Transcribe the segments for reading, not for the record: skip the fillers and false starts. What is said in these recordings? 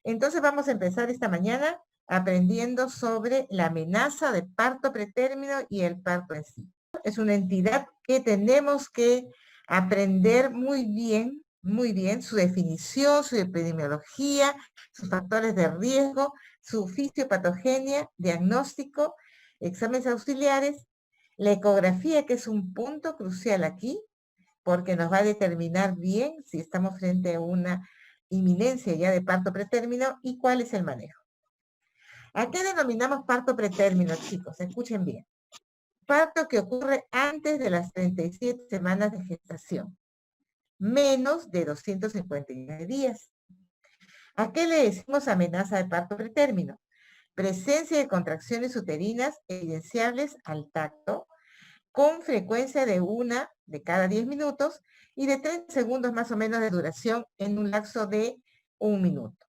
Entonces vamos a empezar esta mañana aprendiendo sobre la amenaza de parto pretérmino y el parto en sí. Es una entidad que tenemos que aprender muy bien, su definición, su epidemiología, sus factores de riesgo, su fisiopatogenia, diagnóstico, exámenes auxiliares, la ecografía, que es un punto crucial aquí, porque nos va a determinar bien si estamos frente a una inminencia ya de parto pretérmino y cuál es el manejo. ¿A qué denominamos parto pretérmino, chicos? Escuchen bien. Parto que ocurre antes de las 37 semanas de gestación, menos de 259 días. ¿A qué le decimos amenaza de parto pretérmino? Presencia de contracciones uterinas evidenciables al tacto, con frecuencia de una de cada 10 minutos y de 30 segundos más o menos de duración en un lapso de 1 minuto,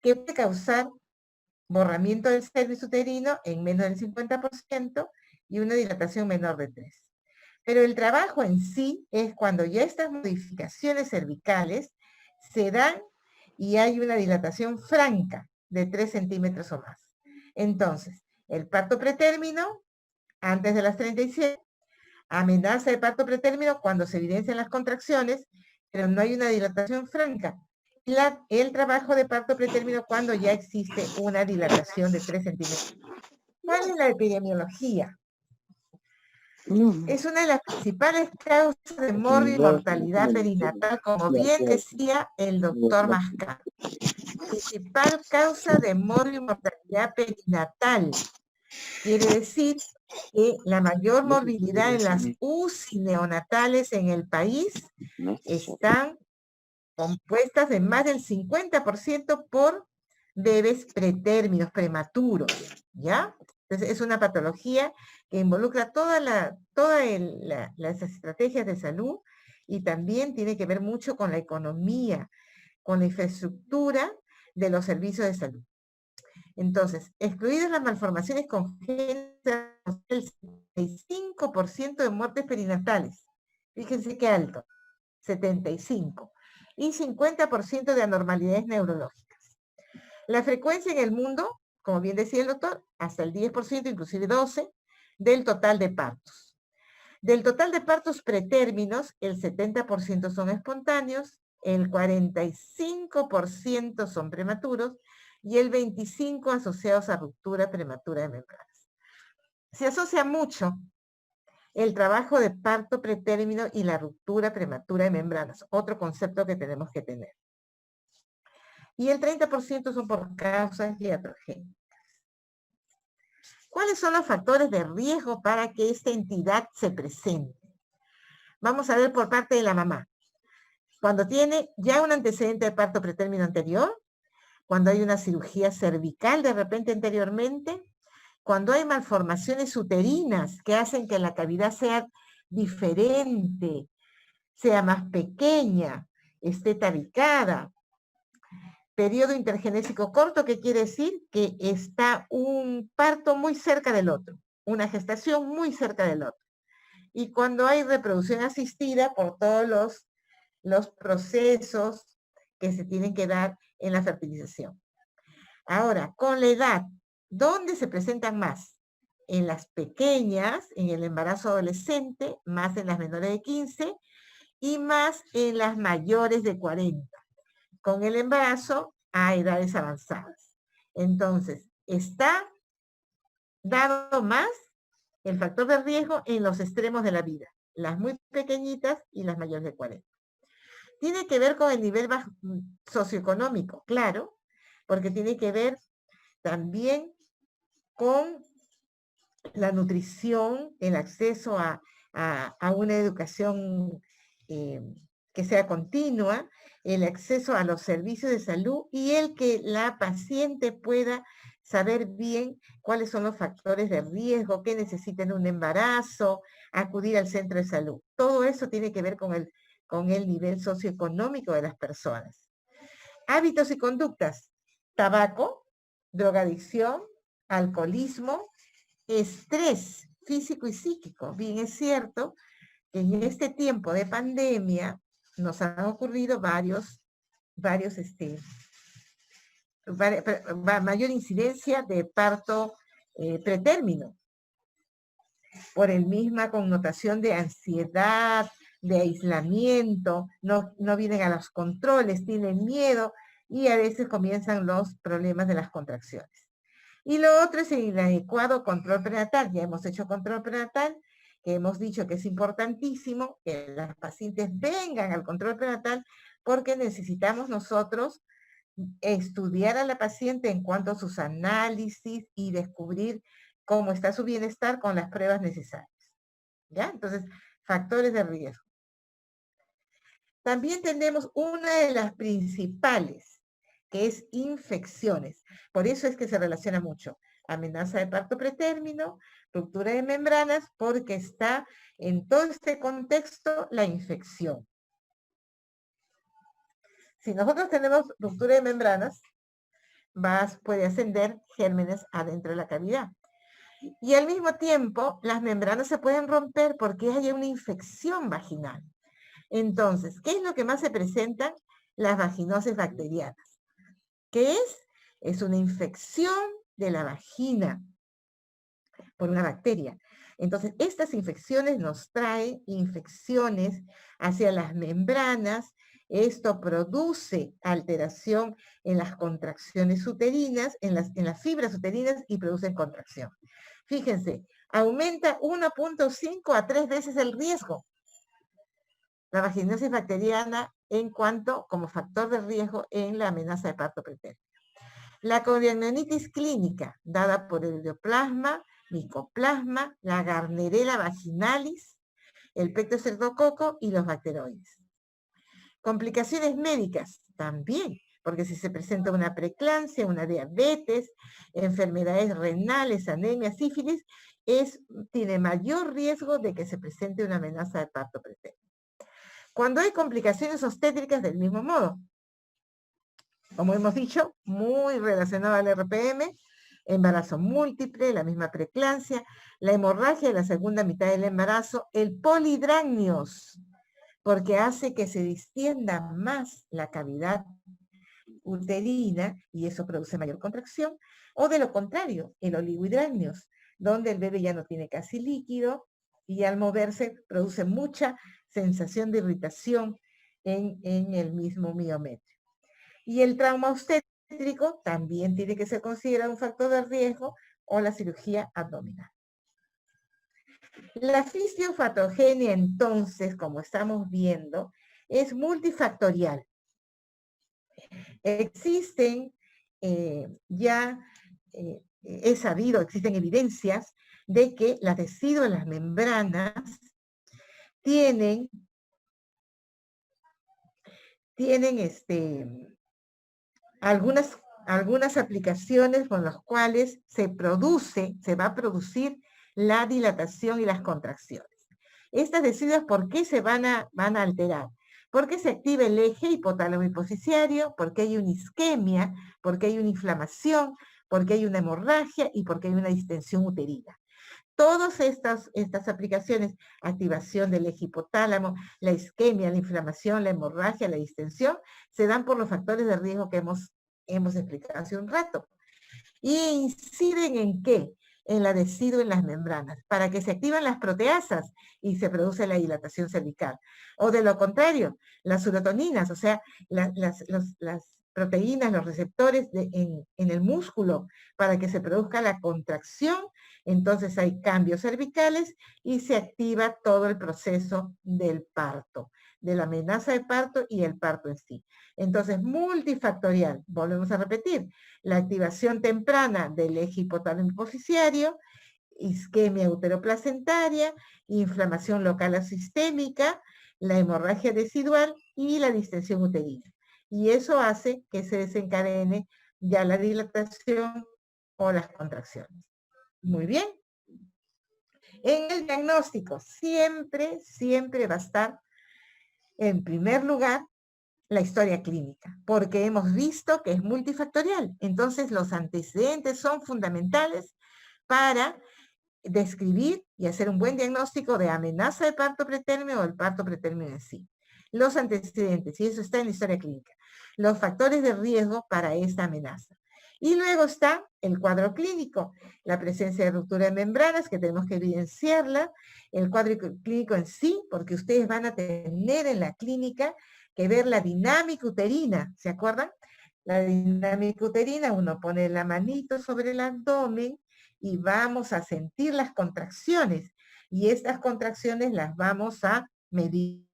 que puede causar borramiento del cervix uterino en menos del 50% y una dilatación menor de 3. Pero el trabajo en sí es cuando ya estas modificaciones cervicales se dan y hay una dilatación franca de 3 centímetros o más. Entonces, el parto pretérmino, antes de las 37, amenaza de parto pretérmino cuando se evidencian las contracciones, pero no hay una dilatación franca. El trabajo de parto pretérmino cuando ya existe una dilatación de 3 centímetros. ¿Cuál es la epidemiología? Es una de las principales causas de morbo y mortalidad perinatal, como bien decía el doctor Mascaro. Principal causa de morbo y mortalidad perinatal. Quiere decir que la mayor morbilidad en las UCI neonatales en el país están compuestas de más del 50% por bebés pretérminos, prematuros, ¿ya? Entonces es una patología que involucra todas las estrategias de salud y también tiene que ver mucho con la economía, con la infraestructura de los servicios de salud. Entonces, excluidas las malformaciones congénitas, el 75% de muertes perinatales. Fíjense qué alto, 75. Y 50% de anormalidades neurológicas. La frecuencia en el mundo, como bien decía el doctor, hasta el 10%, inclusive 12%, del total de partos. Del total de partos pretérminos, el 70% son espontáneos, el 45% son prematuros y el 25% asociados a ruptura prematura de membranas. Se asocia mucho el trabajo de parto pretérmino y la ruptura prematura de membranas, otro concepto que tenemos que tener. Y el 30% son por causas iatrogénicas. ¿Cuáles son los factores de riesgo para que esta entidad se presente? Vamos a ver por parte de la mamá. Cuando tiene ya un antecedente de parto pretérmino anterior, cuando hay una cirugía cervical de repente anteriormente, cuando hay malformaciones uterinas que hacen que la cavidad sea diferente, sea más pequeña, esté tabicada. Periodo intergenésico corto, que quiere decir que está un parto muy cerca del otro, una gestación muy cerca del otro. Y cuando hay reproducción asistida por todos los procesos que se tienen que dar en la fertilización. Ahora, con la edad, ¿dónde se presentan más? En las pequeñas, en el embarazo adolescente, más en las menores de 15 y más en las mayores de 40, con el embarazo a edades avanzadas. Entonces, está dado más el factor de riesgo en los extremos de la vida, las muy pequeñitas y las mayores de 40. Tiene que ver con el nivel socioeconómico, claro, porque tiene que ver también con la nutrición, el acceso a una educación que sea continua, el acceso a los servicios de salud y el que la paciente pueda saber bien cuáles son los factores de riesgo, qué necesita en un embarazo, acudir al centro de salud. Todo eso tiene que ver con el nivel socioeconómico de las personas. Hábitos y conductas: tabaco, drogadicción, alcoholismo, estrés físico y psíquico. Bien es cierto que en este tiempo de pandemia nos han ocurrido varios mayor incidencia de parto pretérmino, por el misma connotación de ansiedad, de aislamiento, no vienen a los controles, tienen miedo y a veces comienzan los problemas de las contracciones. Y lo otro es el inadecuado control prenatal. Ya hemos hecho control prenatal, que hemos dicho que es importantísimo que las pacientes vengan al control prenatal porque necesitamos nosotros estudiar a la paciente en cuanto a sus análisis y descubrir cómo está su bienestar con las pruebas necesarias. ¿Ya? Entonces, factores de riesgo. También tenemos una de las principales, que es infecciones. Por eso es que se relaciona mucho. Amenaza de parto pretérmino, ruptura de membranas, porque está en todo este contexto la infección. Si nosotros tenemos ruptura de membranas, puede ascender gérmenes adentro de la cavidad. Y al mismo tiempo, las membranas se pueden romper porque hay una infección vaginal. Entonces, ¿qué es lo que más se presenta? Las vaginosis bacterianas. ¿Qué es? Es una infección de la vagina por una bacteria. Entonces, estas infecciones nos traen infecciones hacia las membranas. Esto produce alteración en las contracciones uterinas, en las fibras uterinas y producen contracción. Fíjense, aumenta 1.5 a 3 veces el riesgo. La vaginosis bacteriana como factor de riesgo en la amenaza de parto pretérmino. La coriamnionitis clínica, dada por el Ureaplasma, Mycoplasma, la Gardnerella vaginalis, el Pectocercococo y los bacteroides. Complicaciones médicas, también, porque si se presenta una preeclampsia, una diabetes, enfermedades renales, anemia, sífilis, tiene mayor riesgo de que se presente una amenaza de parto pretérmino. Cuando hay complicaciones obstétricas, del mismo modo. Como hemos dicho, muy relacionado al RPM, embarazo múltiple, la misma preeclampsia, la hemorragia de la segunda mitad del embarazo, el polidrácnios, porque hace que se distienda más la cavidad uterina y eso produce mayor contracción, o de lo contrario, el oligohidrácnios, donde el bebé ya no tiene casi líquido y al moverse produce mucha sensación de irritación en el mismo miometrio. Y el trauma obstétrico también tiene que ser considerado un factor de riesgo o la cirugía abdominal. La fisiopatogenia, entonces, como estamos viendo, es multifactorial. Existen es sabido, existen evidencias de que las residuos de las membranas tienen algunas aplicaciones con las cuales se va a producir la dilatación y las contracciones. Estas residuos, ¿por qué se van a alterar? Porque se activa el eje hipotálamo hipoficiario, porque hay una isquemia, porque hay una inflamación, porque hay una hemorragia y porque hay una distensión uterina. Todas estas aplicaciones, activación del eje hipotálamo, la isquemia, la inflamación, la hemorragia, la distensión, se dan por los factores de riesgo que hemos explicado hace un rato. ¿Y inciden en qué? En la decidua en las membranas, para que se activan las proteasas y se produce la dilatación cervical. O de lo contrario, las serotoninas, o sea, las proteínas, los receptores en el músculo, para que se produzca la contracción, entonces hay cambios cervicales y se activa todo el proceso del parto, de la amenaza de parto y el parto en sí. Entonces, multifactorial, volvemos a repetir, la activación temprana del eje hipotálamo hipoficiario, isquemia uteroplacentaria, inflamación local asistémica, la hemorragia residual y la distensión uterina. Y eso hace que se desencadene ya la dilatación o las contracciones. Muy bien. En el diagnóstico siempre va a estar en primer lugar la historia clínica, porque hemos visto que es multifactorial. Entonces, los antecedentes son fundamentales para describir y hacer un buen diagnóstico de amenaza de parto pretérmino o el parto pretérmino en sí. Los antecedentes, y eso está en la historia clínica. Los factores de riesgo para esta amenaza. Y luego está el cuadro clínico, la presencia de ruptura de membranas, que tenemos que evidenciarla, el cuadro clínico en sí, porque ustedes van a tener en la clínica que ver la dinámica uterina, ¿se acuerdan? La dinámica uterina, uno pone la manito sobre el abdomen y vamos a sentir las contracciones, y estas contracciones las vamos a medir.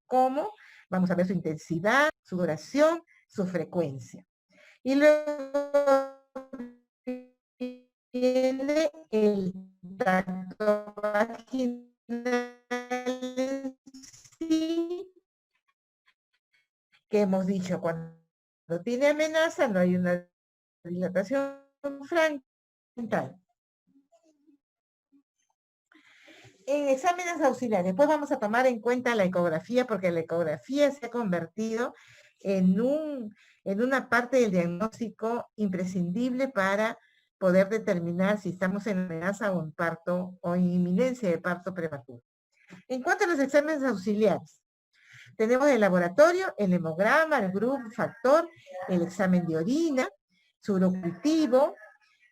¿Cómo? Vamos a ver su intensidad, su duración, su frecuencia. Y luego viene el tacto vaginal sí, que hemos dicho, cuando tiene amenaza no hay una dilatación frontal. En exámenes auxiliares, después vamos a tomar en cuenta la ecografía, porque la ecografía se ha convertido en una parte del diagnóstico imprescindible para poder determinar si estamos en amenaza o en parto o en inminencia de parto prematuro. En cuanto a los exámenes auxiliares, tenemos el laboratorio, el hemograma, el grupo factor, el examen de orina, su urocultivo,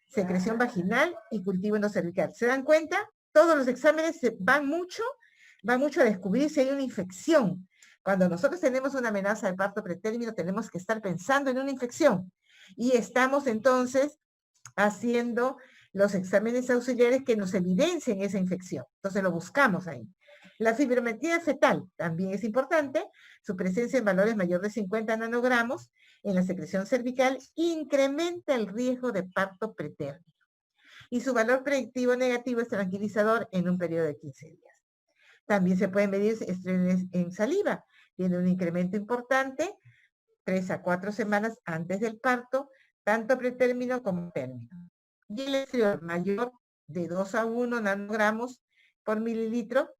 secreción vaginal y cultivo endocervical. ¿Se dan cuenta? Todos los exámenes van mucho a descubrir si hay una infección. Cuando nosotros tenemos una amenaza de parto pretérmino, tenemos que estar pensando en una infección. Y estamos entonces haciendo los exámenes auxiliares que nos evidencien esa infección. Entonces lo buscamos ahí. La fibrometría fetal también es importante. Su presencia en valores mayor de 50 nanogramos en la secreción cervical incrementa el riesgo de parto pretérmino. Y su valor predictivo negativo es tranquilizador en un periodo de 15 días. También se pueden medir estrenes en saliva. Tiene un incremento importante 3 a 4 semanas antes del parto, tanto pretérmino como término. Y el estriol mayor de 2 a 1 nanogramos por mililitro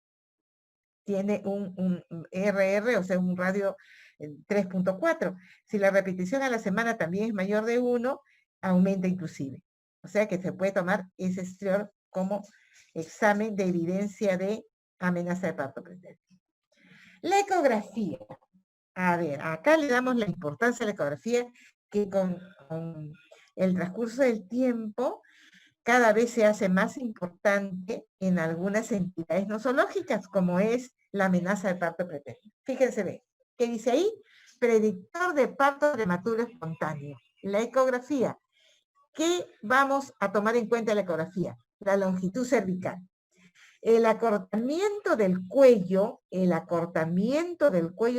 tiene un RR, o sea, un radio 3.4. Si la repetición a la semana también es mayor de 1, aumenta inclusive. O sea que se puede tomar ese estriol como examen de evidencia de amenaza de parto pretérmino. La ecografía. A ver, acá le damos la importancia a la ecografía que con el transcurso del tiempo cada vez se hace más importante en algunas entidades nosológicas, como es la amenaza de parto pretérmino. Fíjense, ve, ¿qué dice ahí? Predictor de parto prematuro espontáneo. La ecografía. ¿Qué vamos a tomar en cuenta en la ecografía? La longitud cervical. El acortamiento del cuello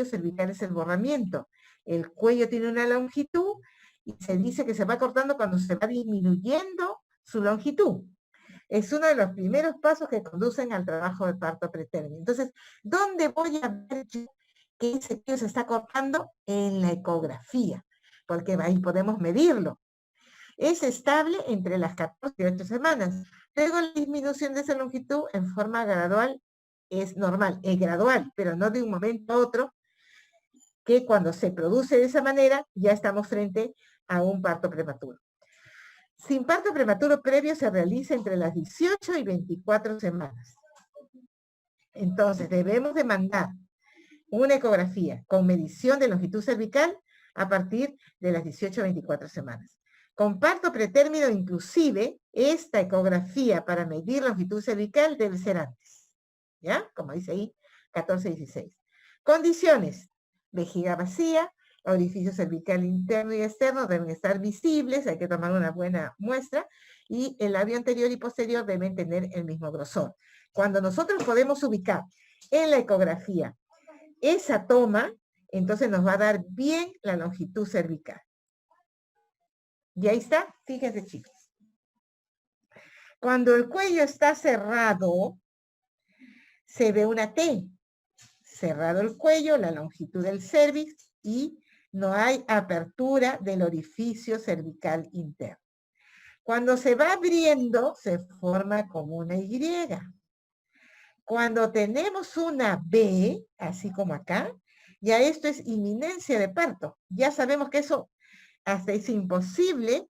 cervical es el borramiento. El cuello tiene una longitud y se dice que se va acortando cuando se va disminuyendo su longitud. Es uno de los primeros pasos que conducen al trabajo de parto pretérmino. Entonces, ¿dónde voy a ver que ese cuello se está cortando? En la ecografía, porque ahí podemos medirlo. Es estable entre las 14 y 8 semanas. Luego la disminución de esa longitud en forma gradual es normal, es gradual, pero no de un momento a otro, que cuando se produce de esa manera ya estamos frente a un parto prematuro. Sin parto prematuro previo se realiza entre las 18 y 24 semanas. Entonces debemos de mandar una ecografía con medición de longitud cervical a partir de las 18 a 24 semanas. Con parto pretérmino inclusive, esta ecografía para medir longitud cervical debe ser antes. ¿Ya? Como dice ahí, 14-16. Condiciones. Vejiga vacía, orificio cervical interno y externo deben estar visibles, hay que tomar una buena muestra, y el labio anterior y posterior deben tener el mismo grosor. Cuando nosotros podemos ubicar en la ecografía esa toma, entonces nos va a dar bien la longitud cervical. Y ahí está, fíjense chicos. Cuando el cuello está cerrado, se ve una T. Cerrado el cuello, la longitud del cervix y no hay apertura del orificio cervical interno. Cuando se va abriendo, se forma como una Y. Cuando tenemos una B, así como acá, ya esto es inminencia de parto. Ya sabemos que eso hasta es imposible,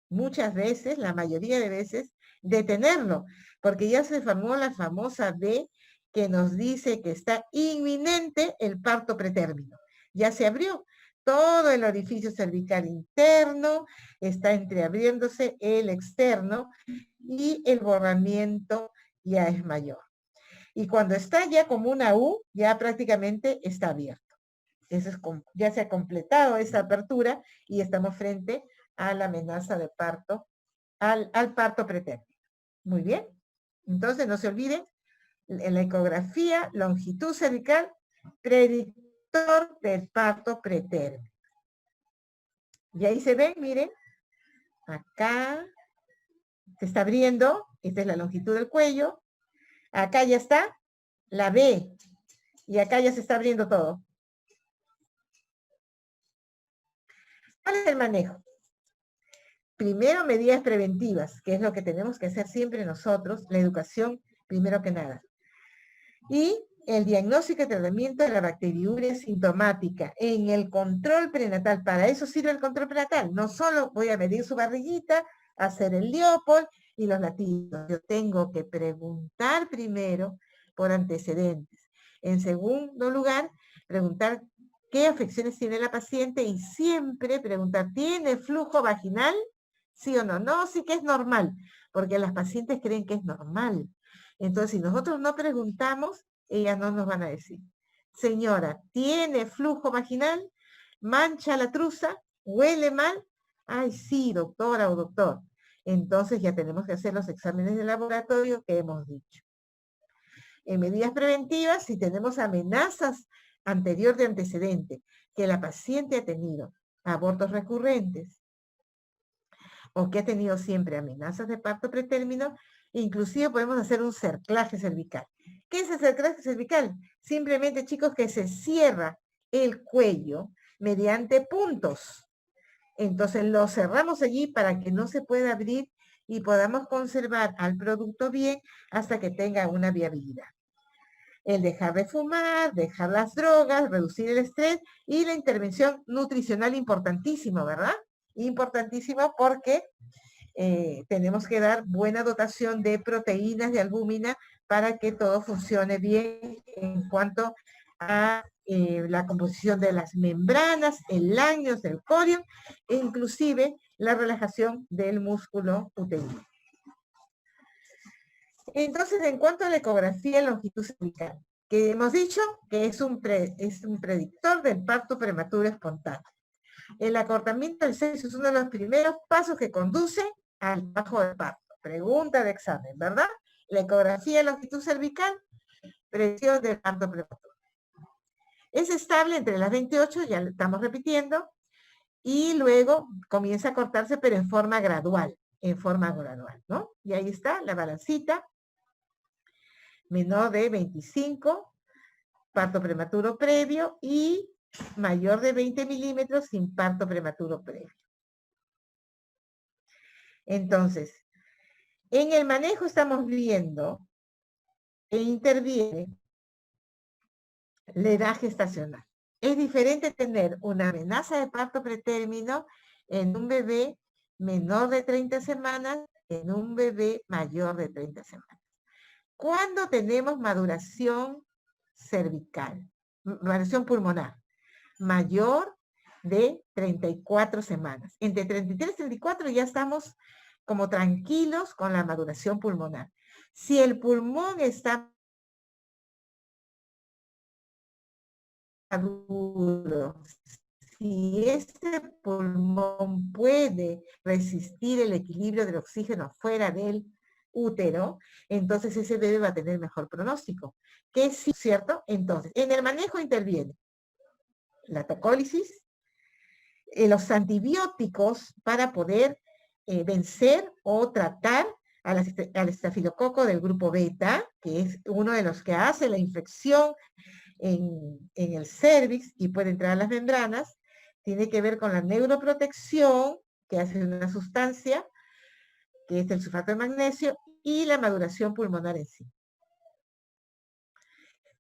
muchas veces, la mayoría de veces, detenerlo, porque ya se formó la famosa B que nos dice que está inminente el parto pretérmino. Ya se abrió, todo el orificio cervical interno, está entreabriéndose el externo y el borramiento ya es mayor. Y cuando está ya como una U, ya prácticamente está abierto. Eso es, ya se ha completado esa apertura y estamos frente a la amenaza de parto, al parto pretérmino. Muy bien. Entonces, no se olviden, en la ecografía, longitud cervical, predictor del parto pretérmino. Y ahí se ven, miren, acá se está abriendo, esta es la longitud del cuello, acá ya está la B, y acá ya se está abriendo todo. ¿Cuál es el manejo? Primero, medidas preventivas, que es lo que tenemos que hacer siempre nosotros, la educación primero que nada. Y el diagnóstico y tratamiento de la bacteriuria sintomática en el control prenatal. Para eso sirve el control prenatal. No solo voy a medir su barriguita, hacer el Leopold y los latidos. Yo tengo que preguntar primero por antecedentes. En segundo lugar, preguntar qué afecciones tiene la paciente y siempre preguntar, ¿tiene flujo vaginal? ¿Sí o no? No, sí que es normal, porque las pacientes creen que es normal. Entonces, si nosotros no preguntamos, ellas no nos van a decir. Señora, ¿tiene flujo vaginal? ¿Mancha la truza? ¿Huele mal? Ay, sí, doctora o doctor. Entonces ya tenemos que hacer los exámenes de laboratorio que hemos dicho. En medidas preventivas, si tenemos amenazas anterior de antecedente que la paciente ha tenido, abortos recurrentes, o que ha tenido siempre amenazas de parto pretérmino, inclusive podemos hacer un cerclaje cervical. ¿Qué es el cerclaje cervical? Simplemente, chicos, que se cierra el cuello mediante puntos. Entonces lo cerramos allí para que no se pueda abrir y podamos conservar al producto bien hasta que tenga una viabilidad. El dejar de fumar, dejar las drogas, reducir el estrés y la intervención nutricional importantísimo, ¿verdad? Importantísimo porque tenemos que dar buena dotación de proteínas, de albúmina, para que todo funcione bien en cuanto a la composición de las membranas, el lácteos, el corium, e inclusive la relajación del músculo uterino. Entonces, en cuanto a la ecografía de longitud cervical, que hemos dicho que es un predictor del parto prematuro espontáneo. El acortamiento del sexo es uno de los primeros pasos que conduce al trabajo de parto. Pregunta de examen, ¿verdad? La ecografía de longitud cervical, predicción del parto prematuro. Es estable entre las 28, ya lo estamos repitiendo, y luego comienza a cortarse, pero en forma gradual, ¿no? Y ahí está la balancita, menor de 25, parto prematuro previo, y mayor de 20 milímetros sin parto prematuro previo. Entonces, en el manejo estamos viendo que interviene la edad gestacional. Es diferente tener una amenaza de parto pretérmino en un bebé menor de 30 semanas que en un bebé mayor de 30 semanas. ¿Cuándo tenemos maduración cervical? Maduración pulmonar. Mayor de 34 semanas. Entre 33 y 34 ya estamos como tranquilos con la maduración pulmonar. Si el pulmón está maduro, si este pulmón puede resistir el equilibrio del oxígeno fuera del útero, entonces ese bebé va a tener mejor pronóstico. ¿Qué es cierto? Entonces, en el manejo interviene la tocólisis, los antibióticos para poder vencer o tratar al estafilococo del grupo beta, que es uno de los que hace la infección en el cervix y puede entrar a las membranas. Tiene que ver con la neuroprotección, que hace una sustancia, que es el sulfato de magnesio, y la maduración pulmonar en sí.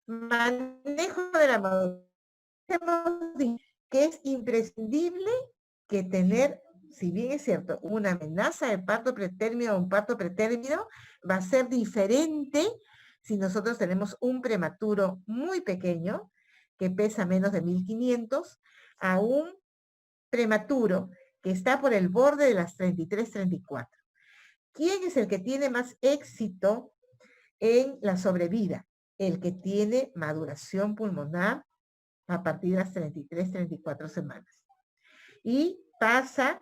Manejo de la maduración, que es imprescindible que tener, si bien es cierto, una amenaza de parto pretérmino o un parto pretérmino, va a ser diferente si nosotros tenemos un prematuro muy pequeño, que pesa menos de 1500, a un prematuro que está por el borde de las 33, 34. ¿Quién es el que tiene más éxito en la sobrevida? El que tiene maduración pulmonar a partir de las 33, 34 semanas. Y pasa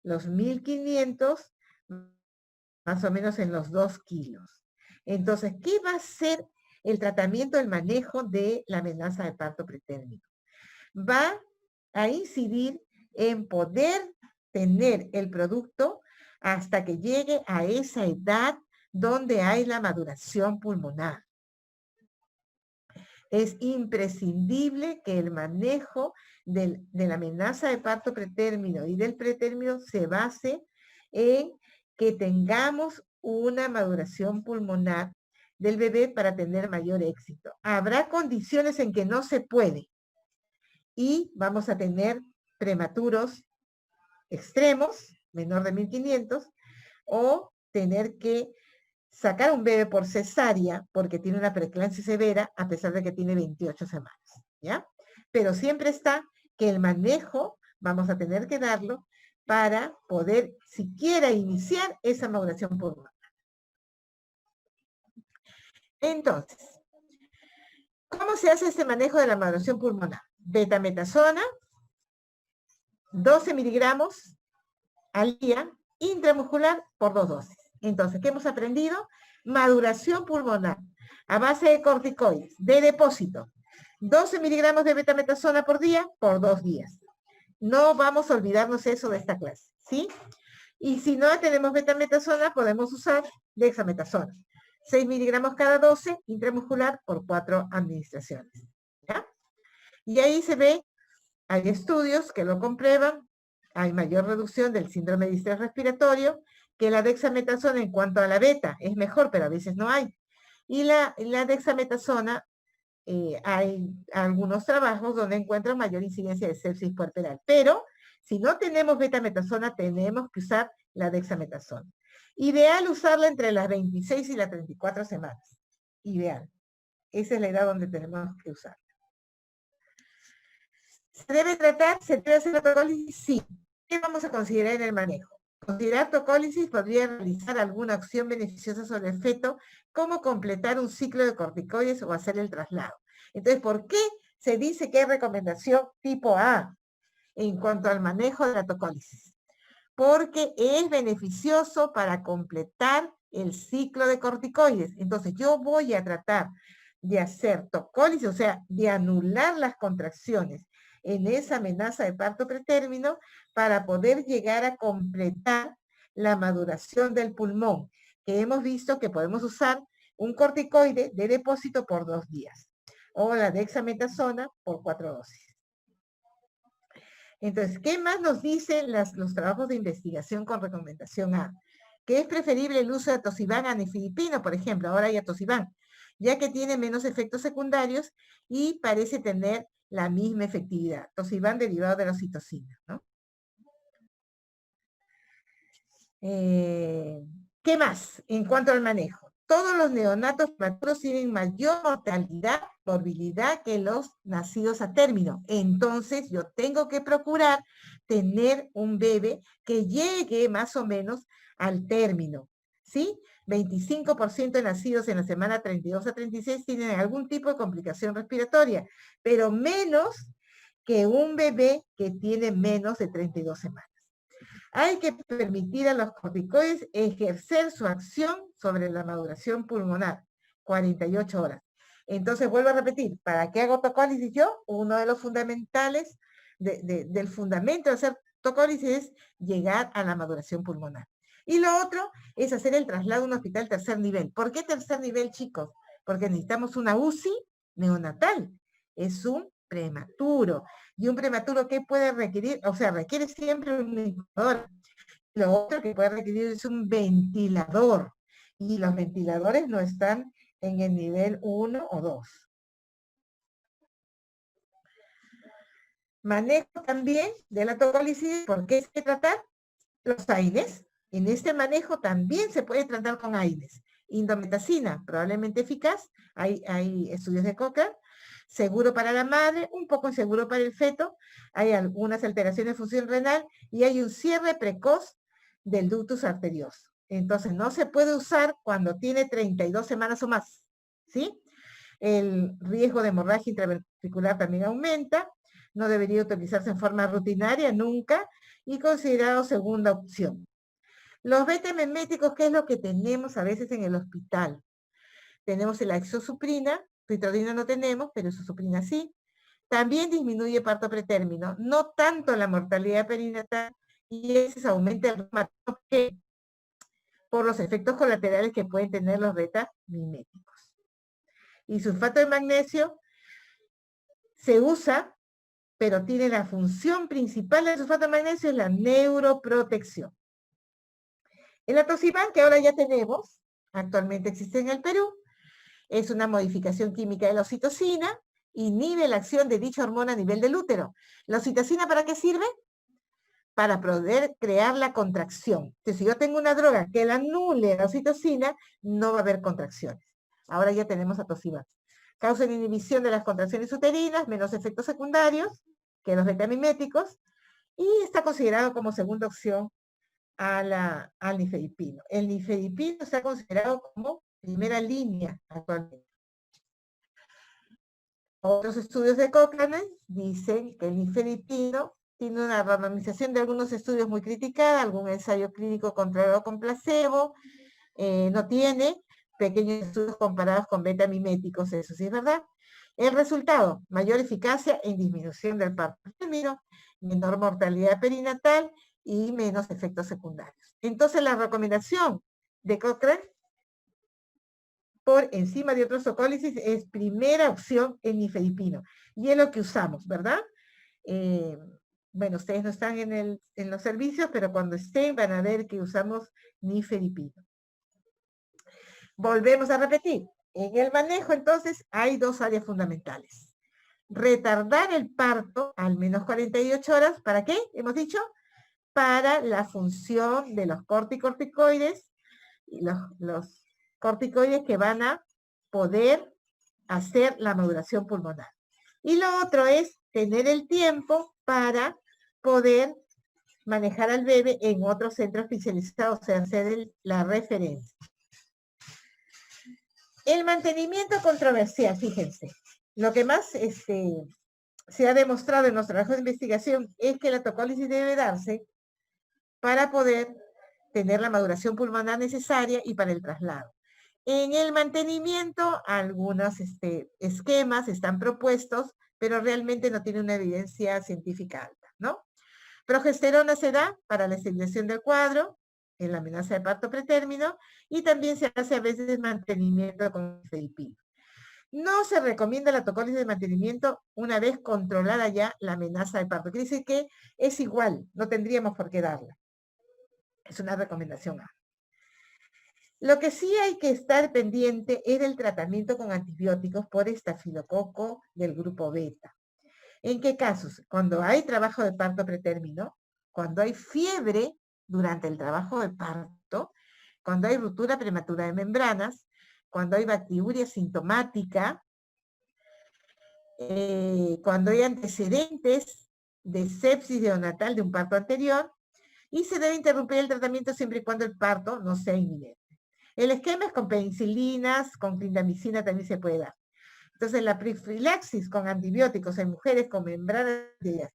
los 1500 más o menos en los 2 kilos. Entonces, ¿qué va a ser el tratamiento, el manejo de la amenaza de parto pretérmino? Va a incidir en poder tener el producto hasta que llegue a esa edad donde hay la maduración pulmonar. Es imprescindible que el manejo de la amenaza de parto pretérmino y del pretérmino se base en que tengamos una maduración pulmonar del bebé para tener mayor éxito. Habrá condiciones en que no se puede y vamos a tener prematuros extremos, menor de 1500, o tener que sacar un bebé por cesárea porque tiene una preeclampsia severa a pesar de que tiene 28 semanas, ¿ya? Pero siempre está que el manejo vamos a tener que darlo para poder siquiera iniciar esa maduración pulmonar. Entonces, ¿cómo se hace este manejo de la maduración pulmonar? Betametasona, 12 miligramos al día, intramuscular por 2 dosis. Entonces, ¿qué hemos aprendido? Maduración pulmonar a base de corticoides, de depósito. 12 miligramos de betametasona por día, por 2 días. No vamos a olvidarnos eso de esta clase, ¿sí? Y si no tenemos betametasona, podemos usar dexametasona. 6 miligramos cada 12, intramuscular por 4 administraciones, ¿ya? Y ahí se ve, hay estudios que lo comprueban, hay mayor reducción del síndrome de distrés respiratorio, que la dexametasona en cuanto a la beta es mejor, pero a veces no hay. Y la dexametasona, hay algunos trabajos donde encuentran mayor incidencia de sepsis puerperal. Pero si no tenemos betametasona, tenemos que usar la dexametasona. Ideal usarla entre las 26 y las 34 semanas. Ideal. Esa es la edad donde tenemos que usarla. ¿Se debe tratar? ¿Se debe hacer la tocólisis? Sí. ¿Qué vamos a considerar en el manejo? Considerar tocólisis podría realizar alguna acción beneficiosa sobre el feto, como completar un ciclo de corticoides o hacer el traslado. Entonces, ¿por qué se dice que hay recomendación tipo A en cuanto al manejo de la tocólisis? Porque es beneficioso para completar el ciclo de corticoides. Entonces, yo voy a tratar de hacer tocólisis, o sea, de anular las contracciones en esa amenaza de parto pretérmino para poder llegar a completar la maduración del pulmón, que hemos visto que podemos usar un corticoide de depósito por 2 días, o la dexametasona por 4 dosis. Entonces, ¿qué más nos dicen los trabajos de investigación con recomendación A? Que es preferible el uso de atosiban a nifedipino, por ejemplo, ahora hay atosiban, ya que tiene menos efectos secundarios y parece tener la misma efectividad. Atosiban derivado de la oxitocina, ¿no? ¿Qué más en cuanto al manejo? Todos los neonatos prematuros tienen mayor mortalidad, morbilidad que los nacidos a término. Entonces, yo tengo que procurar tener un bebé que llegue más o menos al término, ¿sí? 25% de nacidos en la semana 32 a 36 tienen algún tipo de complicación respiratoria, pero menos que un bebé que tiene menos de 32 semanas. Hay que permitir a los corticoides ejercer su acción sobre la maduración pulmonar, 48 horas. Entonces, vuelvo a repetir, ¿para qué hago tocólisis yo? Uno de los fundamentales, del fundamento de hacer tocólisis es llegar a la maduración pulmonar. Y lo otro es hacer el traslado a un hospital tercer nivel. ¿Por qué tercer nivel, chicos? Porque necesitamos una UCI neonatal. Es un prematuro. Y un prematuro, ¿qué puede requerir? O sea, requiere siempre un incubador. Lo otro que puede requerir es un ventilador. Y los ventiladores no están en el nivel 1 o 2. Manejo también de la tocólisis, ¿por qué hay que tratar? Los AINES. En este manejo también se puede tratar con AINES. Indometacina, probablemente eficaz. Hay estudios de Cochrane. seguro para la madre, un poco inseguro para el feto, hay algunas alteraciones de función renal y hay un cierre precoz del ductus arterioso. Entonces, no se puede usar cuando tiene 32 semanas o más, ¿sí? El riesgo de hemorragia intraventricular también aumenta, no debería utilizarse en forma rutinaria nunca y considerado segunda opción. Los beta-miméticos, ¿qué es lo que tenemos a veces en el hospital? Tenemos la exosuprina, pitrodina no tenemos, pero exosuprina sí. También disminuye parto pretérmino, no tanto la mortalidad perinatal, y ese aumenta el reumatismo por los efectos colaterales que pueden tener los beta-miméticos. Y sulfato de magnesio se usa, pero tiene la función principal del sulfato de magnesio es la neuroprotección. El atosiban, que ahora ya tenemos, actualmente existe en el Perú, es una modificación química de la oxitocina, inhibe la acción de dicha hormona a nivel del útero. ¿La oxitocina para qué sirve? Para poder crear la contracción. Entonces, si yo tengo una droga que la anule la oxitocina, no va a haber contracciones. Ahora ya tenemos atosiban. Causa inhibición de las contracciones uterinas, menos efectos secundarios que los betamiméticos, y está considerado como segunda opción al nifedipino. El nifedipino está considerado como primera línea actualmente. Otros estudios de Cochrane dicen que el nifedipino tiene una randomización de algunos estudios muy criticada, algún ensayo clínico controlado con placebo, no tiene pequeños estudios comparados con betamiméticos, eso sí es verdad. El resultado, mayor eficacia en disminución del parto femenino, menor mortalidad perinatal y menos efectos secundarios. Entonces la recomendación de Cochrane por encima de otros ocólisis es primera opción en nifedipino. Y es lo que usamos, ¿verdad? Bueno, ustedes no están en los servicios, pero cuando estén van a ver que usamos nifedipino. Volvemos a repetir. En el manejo, entonces, hay dos áreas fundamentales. Retardar el parto al menos 48 horas. ¿Para qué? Hemos dicho, para la función de los corticoides, los corticoides que van a poder hacer la maduración pulmonar. Y lo otro es tener el tiempo para poder manejar al bebé en otro centro especializado, o sea, hacer la referencia. El mantenimiento controversial, fíjense. Lo que más se ha demostrado en los trabajos de investigación es que la tocólisis debe darse para poder tener la maduración pulmonar necesaria y para el traslado. En el mantenimiento, algunos esquemas están propuestos, pero realmente no tiene una evidencia científica alta, ¿no? Progesterona se da para la estabilización del cuadro, en la amenaza de parto pretérmino, y también se hace a veces mantenimiento con nifedipino. No se recomienda la tocólisis de mantenimiento una vez controlada ya la amenaza de parto. Quiere decir que es igual, no tendríamos por qué darla. Es una recomendación A. Lo que sí hay que estar pendiente es el tratamiento con antibióticos por estafilococo del grupo beta. ¿En qué casos? Cuando hay trabajo de parto pretérmino, cuando hay fiebre durante el trabajo de parto, cuando hay ruptura prematura de membranas, cuando hay bacteriuria sintomática, cuando hay antecedentes de sepsis neonatal de un parto anterior, y se debe interrumpir el tratamiento siempre y cuando el parto no sea inminente. El esquema es con penicilinas, con clindamicina también se puede dar. Entonces, la profilaxis con antibióticos en mujeres con membranas de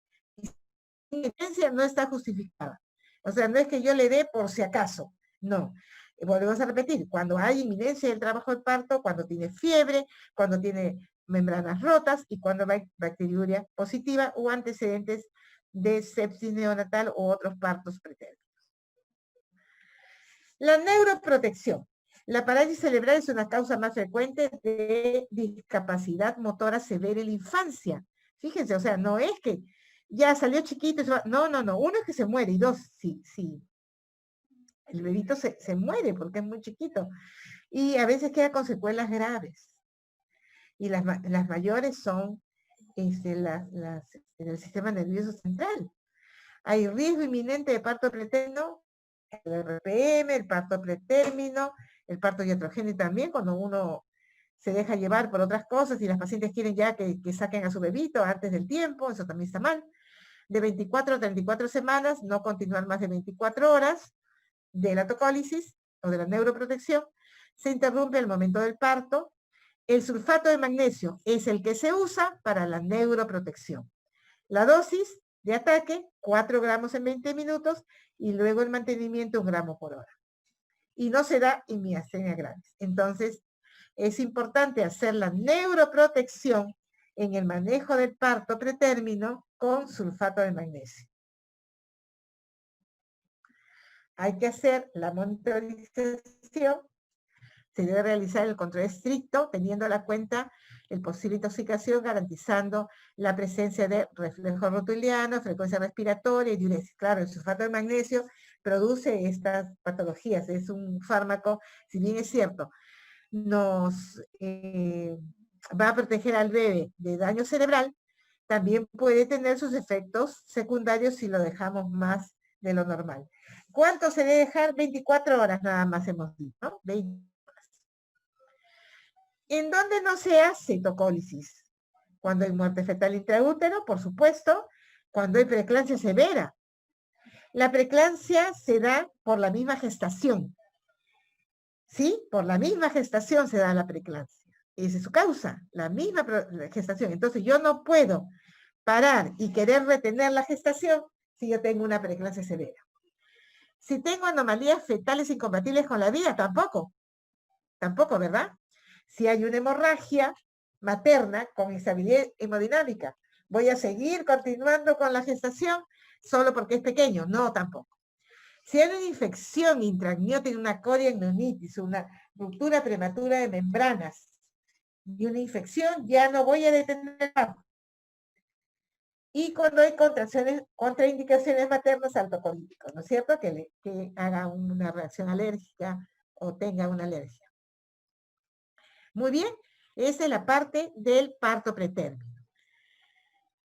evidencia no está justificada. O sea, no es que yo le dé por si acaso, no. Volvemos a repetir, cuando hay inminencia del trabajo de parto, cuando tiene fiebre, cuando tiene membranas rotas y cuando hay bacteriuria positiva o antecedentes de sepsis neonatal o otros partos pretéritos. La neuroprotección. La parálisis cerebral es una causa más frecuente de discapacidad motora severa en la infancia. Fíjense, o sea, no es que ya salió chiquito, no. Uno es que se muere y dos, sí. El bebito se muere porque es muy chiquito. Y a veces queda con secuelas graves. Y las mayores son en el sistema nervioso central. Hay riesgo inminente de parto pretérmino, el RPM, el parto pretérmino, el parto iatrogénico también, cuando uno se deja llevar por otras cosas y las pacientes quieren ya que saquen a su bebito antes del tiempo, eso también está mal. De 24 a 34 semanas, no continuar más de 24 horas de la tocólisis o de la neuroprotección, se interrumpe el momento del parto. El sulfato de magnesio es el que se usa para la neuroprotección. La dosis de ataque, 4 gramos en 20 minutos, y luego el mantenimiento 1 gramo por hora. Y no se da en miastenia gravis. Entonces, es importante hacer la neuroprotección en el manejo del parto pretérmino con sulfato de magnesio. Hay que hacer la monitorización. Se debe realizar el control estricto, teniendo en cuenta el posible intoxicación, garantizando la presencia de reflejo rotuliano, frecuencia respiratoria y diuresis. Claro, el sulfato de magnesio produce estas patologías. Es un fármaco, si bien es cierto, nos va a proteger al bebé de daño cerebral, también puede tener sus efectos secundarios si lo dejamos más de lo normal. ¿Cuánto se debe dejar? 24 horas nada más hemos dicho, ¿no? 20 horas. ¿En dónde no se hace tocólisis? Cuando hay muerte fetal intraútero, por supuesto, cuando hay preeclampsia severa. La preeclampsia se da por la misma gestación. ¿Sí? Por la misma gestación se da la preeclampsia. Esa es su causa, la misma gestación. Entonces yo no puedo parar y querer retener la gestación si yo tengo una preeclampsia severa. Si tengo anomalías fetales incompatibles con la vida, tampoco. Tampoco, ¿verdad? Si hay una hemorragia materna con estabilidad hemodinámica, ¿voy a seguir continuando con la gestación solo porque es pequeño? No, tampoco. Si hay una infección intraamniótica, una coriamnionitis, una ruptura prematura de membranas y una infección, ya no voy a detener el parto. Y cuando hay contraindicaciones maternas al tocolítico, ¿no es cierto? Que haga una reacción alérgica o tenga una alergia. Muy bien, esa es la parte del parto pretérmino.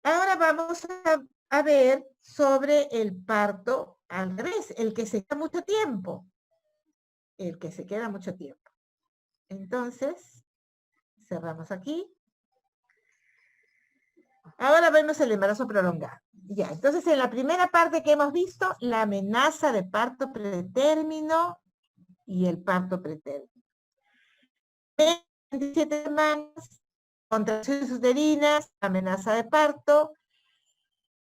Ahora vamos a ver sobre el parto al revés, el que se queda mucho tiempo. El que se queda mucho tiempo. Entonces, cerramos aquí. Ahora vemos el embarazo prolongado. Ya, entonces en la primera parte que hemos visto, la amenaza de parto pretérmino y el parto pretérmino. 27 semanas, contracciones uterinas, amenaza de parto,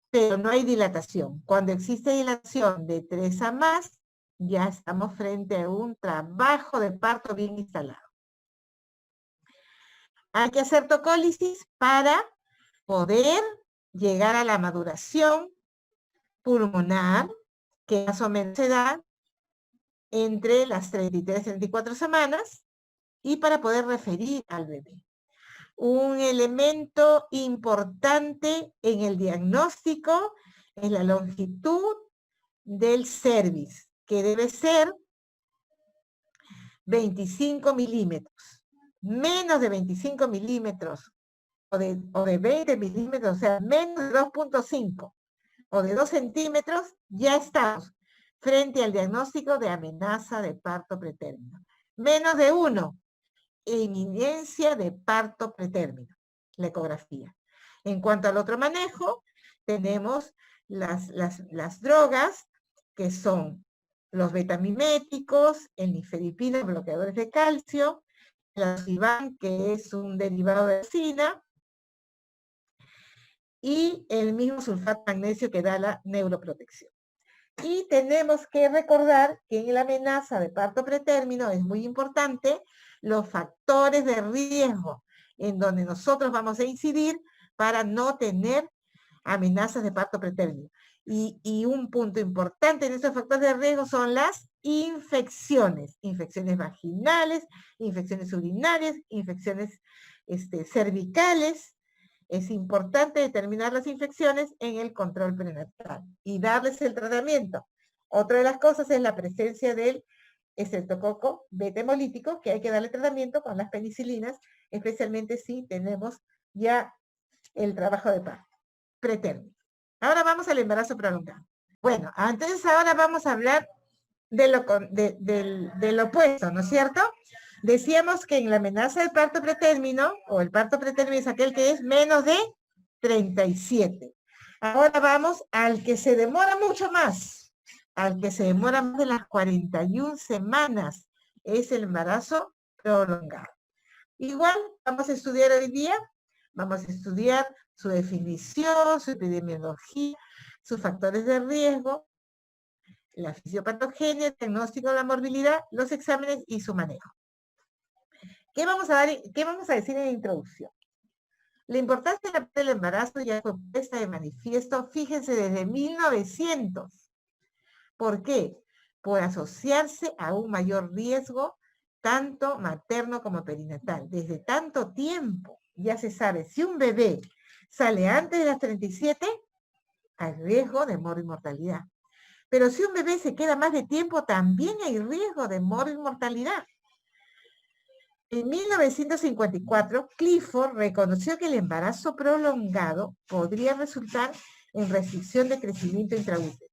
pero no hay dilatación. Cuando existe dilatación de 3 a más, ya estamos frente a un trabajo de parto bien instalado. Hay que hacer tocólisis para poder llegar a la maduración pulmonar, que más o menos se da entre las 33 y 34 semanas, y para poder referir al bebé. Un elemento importante en el diagnóstico es la longitud del cervix, que debe ser 25 milímetros. Menos de 25 milímetros o de 20 milímetros, o sea, menos de 2.5 o de 2 centímetros, ya estamos frente al diagnóstico de amenaza de parto pretérmino. Menos de 1, inminencia de parto pretérmino, la ecografía. En cuanto al otro manejo, tenemos las drogas, que son los betamiméticos, el nifedipina, bloqueadores de calcio, el Acivan, que es un derivado de ricina, y el mismo sulfato de magnesio que da la neuroprotección. Y tenemos que recordar que en la amenaza de parto pretérmino es muy importante los factores de riesgo en donde nosotros vamos a incidir para no tener amenazas de parto pretérmino. Y un punto importante en esos factores de riesgo son las infecciones vaginales, infecciones urinarias, infecciones cervicales. Es importante determinar las infecciones en el control prenatal y darles el tratamiento. Otra de las cosas es la presencia del estreptococo beta hemolítico, que hay que darle tratamiento con las penicilinas, especialmente si tenemos ya el trabajo de parto pretérmino. Ahora vamos al embarazo prolongado. Bueno, entonces ahora vamos a hablar del opuesto, ¿no es cierto? Decíamos que en la amenaza del parto pretérmino, o el parto pretérmino es aquel que es menos de 37. Ahora vamos al que se demora mucho más, al que se demora más de las 41 semanas, es el embarazo prolongado. Igual vamos a estudiar hoy día, vamos a estudiar su definición, su epidemiología, sus factores de riesgo, la fisiopatogenia, el diagnóstico de la morbilidad, los exámenes y su manejo. ¿Qué vamos a decir en la introducción? La importancia del embarazo ya fue puesta de manifiesto, fíjense, desde 1900. ¿Por qué? Por asociarse a un mayor riesgo, tanto materno como perinatal. Desde tanto tiempo ya se sabe, si un bebé sale antes de las 37, hay riesgo de mortalidad. Pero si un bebé se queda más de tiempo, también hay riesgo de mortalidad. En 1954, Clifford reconoció que el embarazo prolongado podría resultar en restricción de crecimiento intraútero,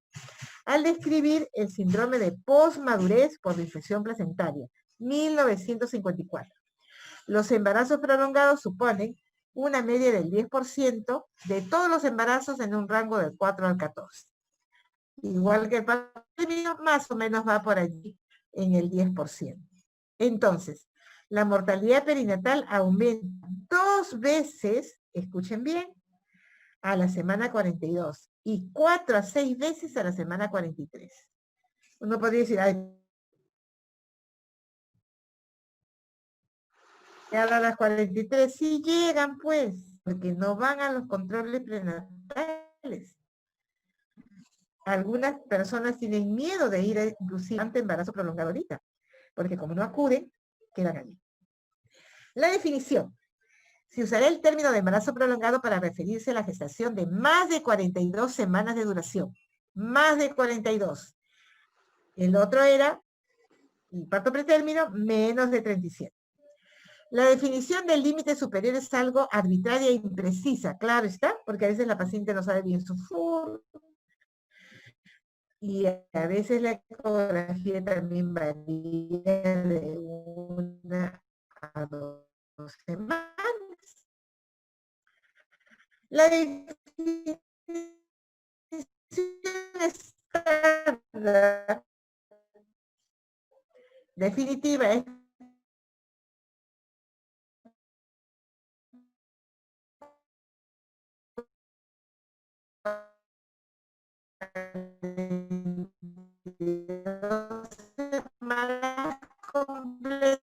al describir el síndrome de posmadurez por infección placentaria, 1954. Los embarazos prolongados suponen una media del 10% de todos los embarazos en un rango del 4 al 14. Igual que el parto más o menos va por allí en el 10%. Entonces, la mortalidad perinatal aumenta 2 veces, escuchen bien, a la semana 42 y 4 a 6 veces a la semana 43. Uno podría decir, ay, a las 43 sí llegan, pues, porque no van a los controles prenatales. Algunas personas tienen miedo de ir inclusive ante embarazo prolongado ahorita, porque como no acuden, quedan allí. La definición. Se usará el término de embarazo prolongado para referirse a la gestación de más de 42 semanas de duración. Más de 42. El otro era, el parto pretérmino, menos de 37. La definición del límite superior es algo arbitraria e imprecisa, claro está, porque a veces la paciente no sabe bien su forma. Y a veces la ecografía también varía de 1 a 2 semanas. La definición estándar definitiva es semanas completas.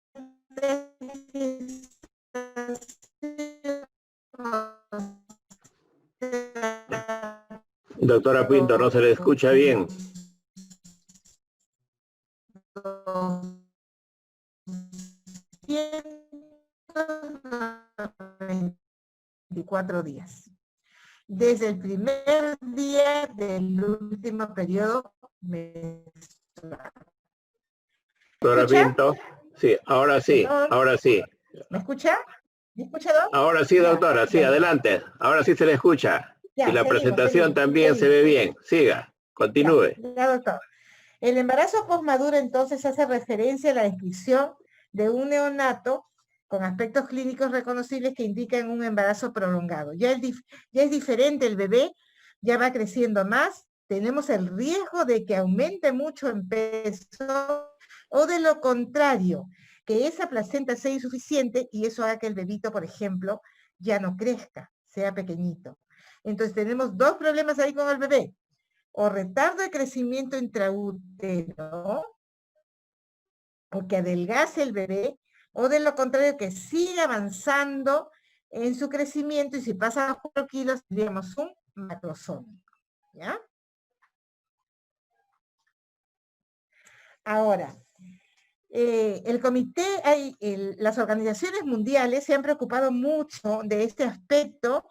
Doctora Pinto, no se le escucha bien. 24 días. Desde el primer día del último periodo menstrual. Doctora Pinto, sí, ahora sí, ahora sí. ¿Me escucha? ¿Me escucha, Doc? Ahora sí, doctora, sí, adelante. Ahora sí se le escucha. Ya, Y la seguimos, presentación seguimos. también se ve bien. Siga, continúe. Ya, doctor. El embarazo posmaduro entonces hace referencia a la descripción de un neonato con aspectos clínicos reconocibles que indican un embarazo prolongado. Ya es diferente el bebé, ya va creciendo más, tenemos el riesgo de que aumente mucho en peso o de lo contrario, que esa placenta sea insuficiente y eso haga que el bebito, por ejemplo, ya no crezca, sea pequeñito. Entonces tenemos 2 problemas ahí con el bebé. O retardo de crecimiento intraútero, o que adelgace el bebé, o de lo contrario, que siga avanzando en su crecimiento y si pasa a 4 kilos, tendríamos un macrosómico. ¿Ya? Ahora, el comité, las organizaciones mundiales se han preocupado mucho de este aspecto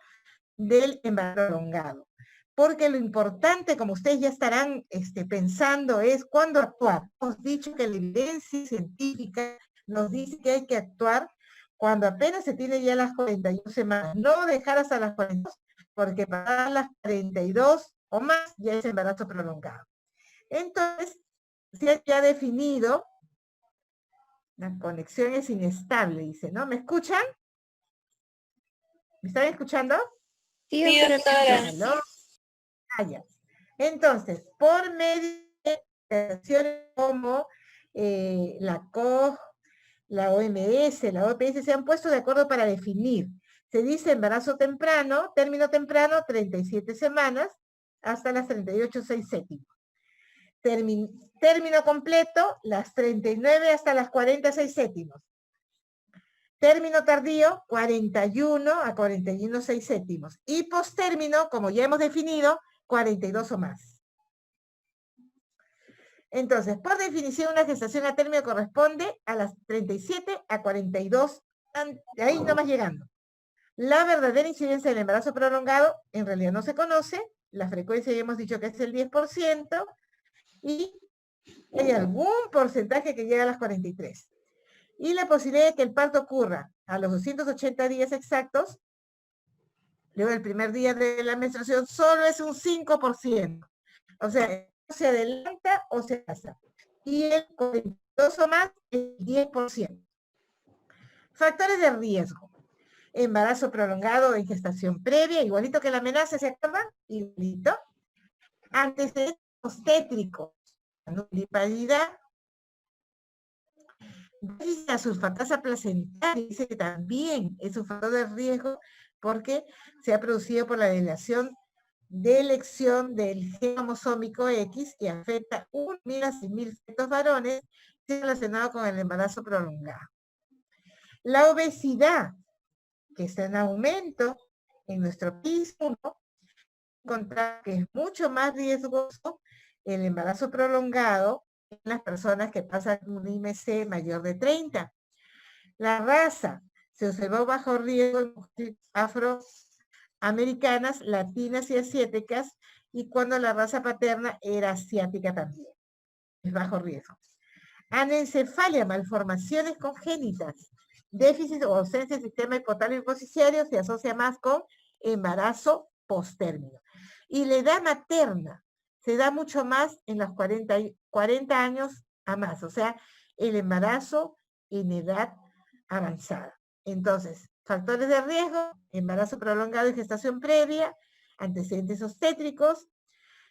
del embarazo prolongado. Porque lo importante, como ustedes ya estarán pensando, es cuándo actuar. Hemos dicho que la evidencia científica nos dice que hay que actuar cuando apenas se tiene ya las 41 semanas. No dejar hasta las 42, porque para las 42 o más ya es embarazo prolongado. Entonces, se ha definido La conexión es inestable, dice, ¿no? ¿Me escuchan? ¿Me están escuchando? Sí, doctora. ¿Aló? Ah, ya. Entonces, por medio de acciones como la COG, la OMS, la OPS, se han puesto de acuerdo para definir. Se dice embarazo temprano, término temprano, 37 semanas, hasta las 38,6 séptimos. Término completo, las 39 hasta las 46 séptimos. Término tardío, 41 a 41,6 séptimos. Y postérmino, como ya hemos definido, 42 o más. Entonces, por definición, una gestación a término corresponde a las 37 a 42, ahí nomás llegando. La verdadera incidencia del embarazo prolongado en realidad no se conoce, la frecuencia ya hemos dicho que es el 10%, y hay algún porcentaje que llega a las 43. Y la posibilidad de que el parto ocurra a los 280 días exactos, luego del primer día de la menstruación, solo es un 5%. O sea, se adelanta o se pasa. Y el 42 o más, el 10%. Factores de riesgo. Embarazo prolongado en gestación previa, igualito que la amenaza, ¿se acuerdan? Igualito. Antecedentes obstétricos, nulliparidad, la sulfatasa placentaria, dice que también es un factor de riesgo porque se ha producido por la deleción de elección del gen cromosómico X que afecta 1.000 a 6.000 fetos varones relacionado con el embarazo prolongado. La obesidad, que está en aumento en nuestro país, encontrar que es mucho más riesgoso el embarazo prolongado en las personas que pasan un IMC mayor de 30. La raza se observó bajo riesgo en mujeres afroamericanas, latinas y asiáticas, y cuando la raza paterna era asiática también. Es bajo riesgo. Anencefalia, malformaciones congénitas, déficit o ausencia del sistema hipotálamo hipofisiario se asocia más con embarazo postérmino. Y la edad materna se da mucho más en los 40 años a más, o sea, el embarazo en edad avanzada. Entonces, factores de riesgo, embarazo prolongado y gestación previa, antecedentes obstétricos,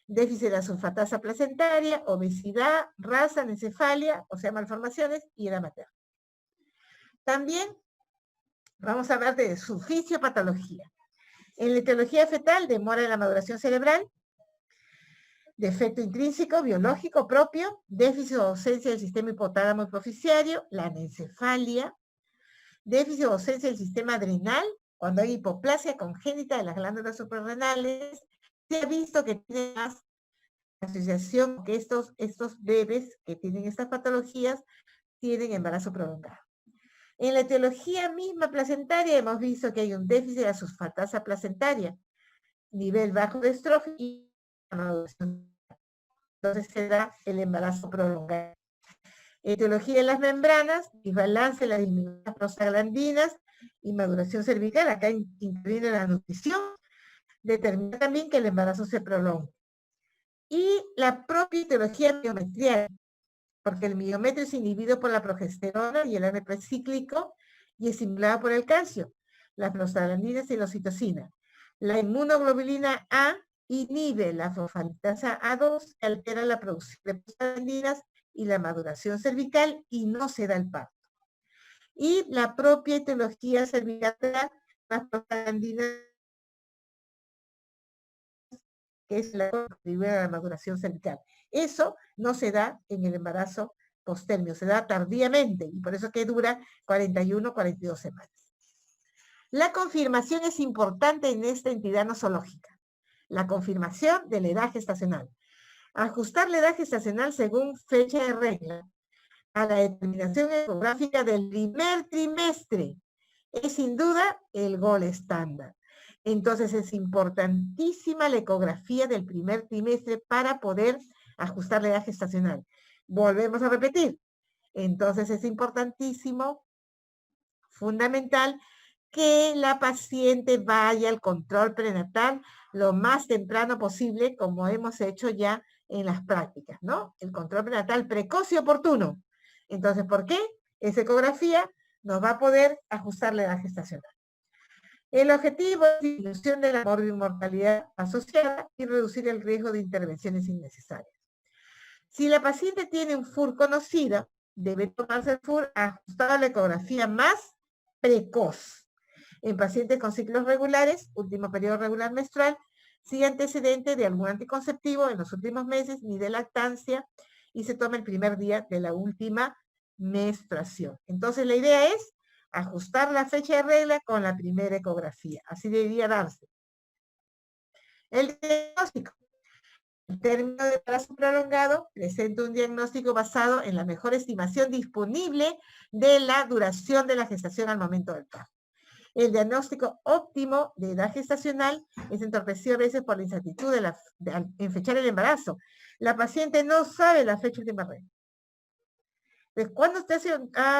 déficit de la sulfatasa placentaria, obesidad, raza, anencefalia, o sea, malformaciones y edad materna. También vamos a hablar de su fisiopatología. En la etiología fetal, demora en la maduración cerebral, defecto intrínseco, biológico propio, déficit o ausencia del sistema hipotálamo hipofisiario, la anencefalia, déficit o ausencia del sistema adrenal, cuando hay hipoplasia congénita de las glándulas suprarrenales, se ha visto que tiene más asociación que estos bebés que tienen estas patologías tienen embarazo prolongado. En la etiología misma placentaria hemos visto que hay un déficit de la sulfatasa placentaria, nivel bajo de estrógeno y maduración. Entonces se da el embarazo prolongado. Etiología de las membranas, desbalance en las disminuidas prostaglandinas y maduración cervical, acá interviene la nutrición, determina también que el embarazo se prolonga. Y la propia etiología miometrial, porque el miometrio es inhibido por la progesterona y el ANP cíclico y es estimulado por el calcio, las prostaglandinas y la oxitocina. La inmunoglobulina A inhibe la fosfatasa A2, que altera la producción de prostaglandinas y la maduración cervical y no se da el parto. Y la propia etiología cervical, las prostaglandinas, que es la maduración cervical. Eso no se da en el embarazo postérmino, se da tardíamente y por eso que dura 41, 42 semanas. La confirmación es importante en esta entidad nosológica. La confirmación de la edad gestacional. Ajustar la edad gestacional según fecha de regla a la determinación ecográfica del primer trimestre es sin duda el gol estándar. Entonces es importantísima la ecografía del primer trimestre para poder ajustar la edad gestacional. Volvemos a repetir. Entonces es importantísimo, fundamental, que la paciente vaya al control prenatal lo más temprano posible, como hemos hecho ya en las prácticas, ¿no? El control prenatal precoz y oportuno. Entonces, ¿por qué? esa ecografía nos va a poder ajustar la edad gestacional. El objetivo es la disminución de la morbimortalidad asociada y reducir el riesgo de intervenciones innecesarias. Si la paciente tiene un FUR conocido, debe tomarse el FUR ajustado a la ecografía más precoz. En pacientes con ciclos regulares, último periodo regular menstrual, sin antecedente de algún anticonceptivo en los últimos meses, ni de lactancia, y se toma el primer día de la última menstruación. Entonces la idea es ajustar la fecha de regla con la primera ecografía. Así debería darse. El diagnóstico. El término de embarazo prolongado presenta un diagnóstico basado en la mejor estimación disponible de la duración de la gestación al momento del parto. El diagnóstico óptimo de edad gestacional es entorpecido a veces por la incertidumbre en fechar el embarazo. La paciente no sabe la fecha última regla. Entonces, ¿cuándo usted hace?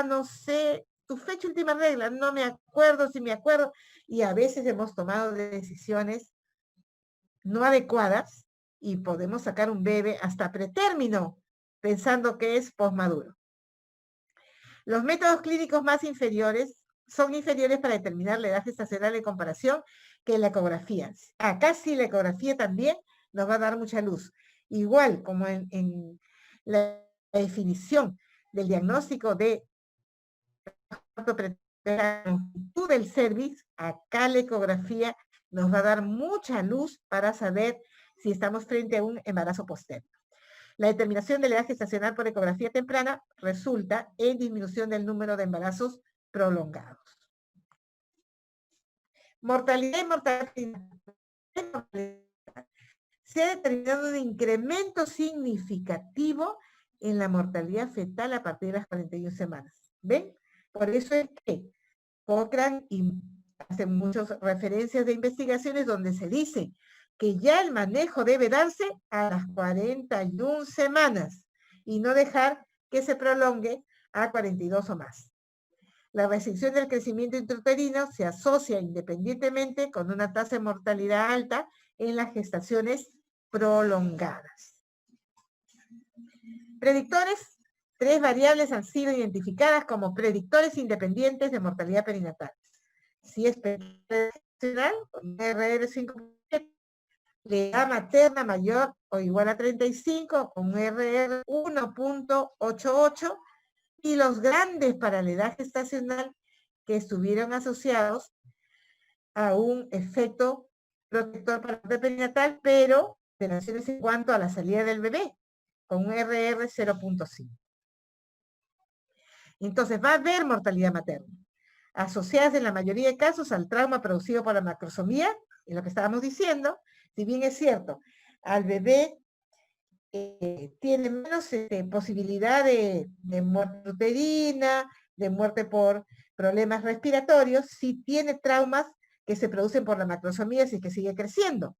No sé, tu fecha última regla, no me acuerdo, si me acuerdo. Y a veces hemos tomado decisiones no adecuadas y podemos sacar un bebé hasta pretérmino, pensando que es posmaduro. Los métodos clínicos más inferiores son inferiores para determinar la edad gestacional en comparación que la ecografía. Acá sí la ecografía también nos va a dar mucha luz. Igual como en la definición del diagnóstico de la longitud del cervix, acá la ecografía nos va a dar mucha luz para saber si estamos frente a un embarazo postéreo. La determinación de la edad gestacional por ecografía temprana resulta en disminución del número de embarazos prolongados. Mortalidad y mortalidad. Se ha determinado un incremento significativo en la mortalidad fetal a partir de las 41 semanas. ¿Ven? Por eso es que Cochrane hace muchas referencias de investigaciones donde se dice que ya el manejo debe darse a las 41 semanas y no dejar que se prolongue a 42 o más. La restricción del crecimiento intrauterino se asocia independientemente con una tasa de mortalidad alta en las gestaciones prolongadas. Predictores. 3 variables han sido identificadas como predictores independientes de mortalidad perinatal. Si es perinatal, con RR5, la edad materna mayor o igual a 35, con RR 1.88, y los grandes para la edad gestacional que estuvieron asociados a un efecto protector para la perinatal, pero alteraciones en cuanto a la salida del bebé, con un RR 0.5. Entonces va a haber mortalidad materna, asociadas en la mayoría de casos al trauma producido por la macrosomía, en lo que estábamos diciendo. Si bien es cierto, al bebé tiene menos posibilidad de muerte uterina, de muerte por problemas respiratorios, si tiene traumas que se producen por la macrosomía y que sigue creciendo.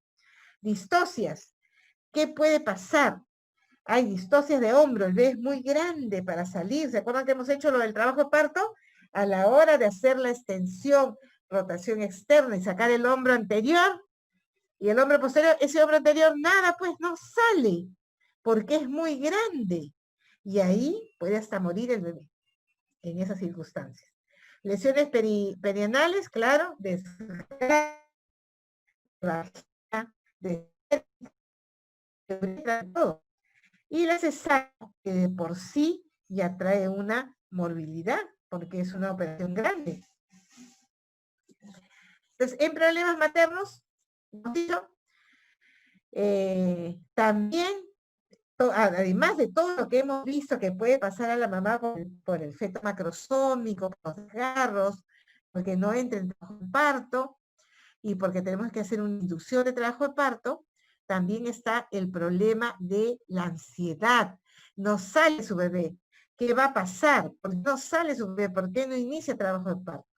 Distocias. ¿Qué puede pasar? Hay distocias de hombro, el bebé es muy grande para salir. ¿Se acuerdan que hemos hecho lo del trabajo de parto? A la hora de hacer la extensión, rotación externa y sacar el hombro anterior y el hombro posterior, ese hombro anterior nada, pues no sale, porque es muy grande. Y ahí puede hasta morir el bebé, en esas circunstancias. Lesiones perianales, claro, de todo. Y la cesárea, que de por sí ya trae una morbilidad, porque es una operación grande. Entonces, en problemas maternos, también, además de todo lo que hemos visto que puede pasar a la mamá por el feto macrosómico, por los desgarros, porque no entra en trabajo de parto, y porque tenemos que hacer una inducción de trabajo de parto, también está el problema de la ansiedad. No sale su bebé. ¿Qué va a pasar? ¿Por qué no sale su bebé? ¿Por qué no inicia trabajo de parto?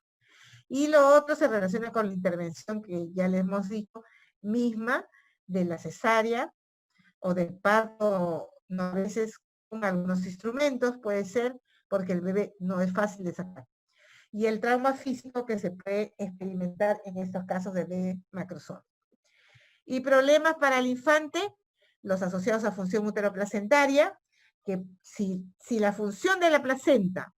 Y lo otro se relaciona con la intervención que ya les hemos dicho, misma de la cesárea o del parto, no, a veces con algunos instrumentos, puede ser porque el bebé no es fácil de sacar. Y el trauma físico que se puede experimentar en estos casos de bebé macrosómico. Y problemas para el infante, los asociados a función uteroplacentaria, que si la función de la placenta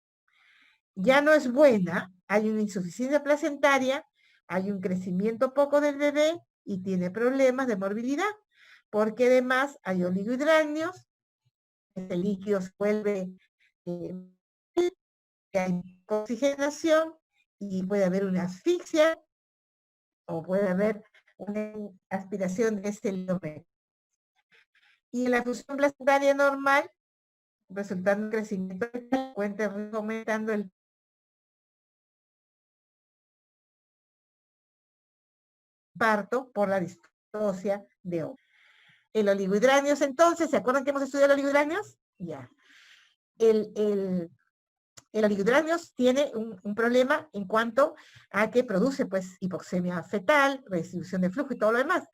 ya no es buena, hay una insuficiencia placentaria, hay un crecimiento poco del bebé y tiene problemas de morbilidad, porque además hay oligohidrácneos, este líquido se vuelve, hay oxigenación y puede haber una asfixia o puede haber una aspiración de este líquido. Y en la fusión placentaria normal, resultando en crecimiento fetal, puede aumentando el parto por la distocia de óvulos. El oligohidrácneos, entonces, ¿se acuerdan que hemos estudiado el oligohidrácneos? Ya. El oligohidrácneos tiene un problema en cuanto a que produce, pues, hipoxemia fetal, redistribución de flujo y todo lo demás.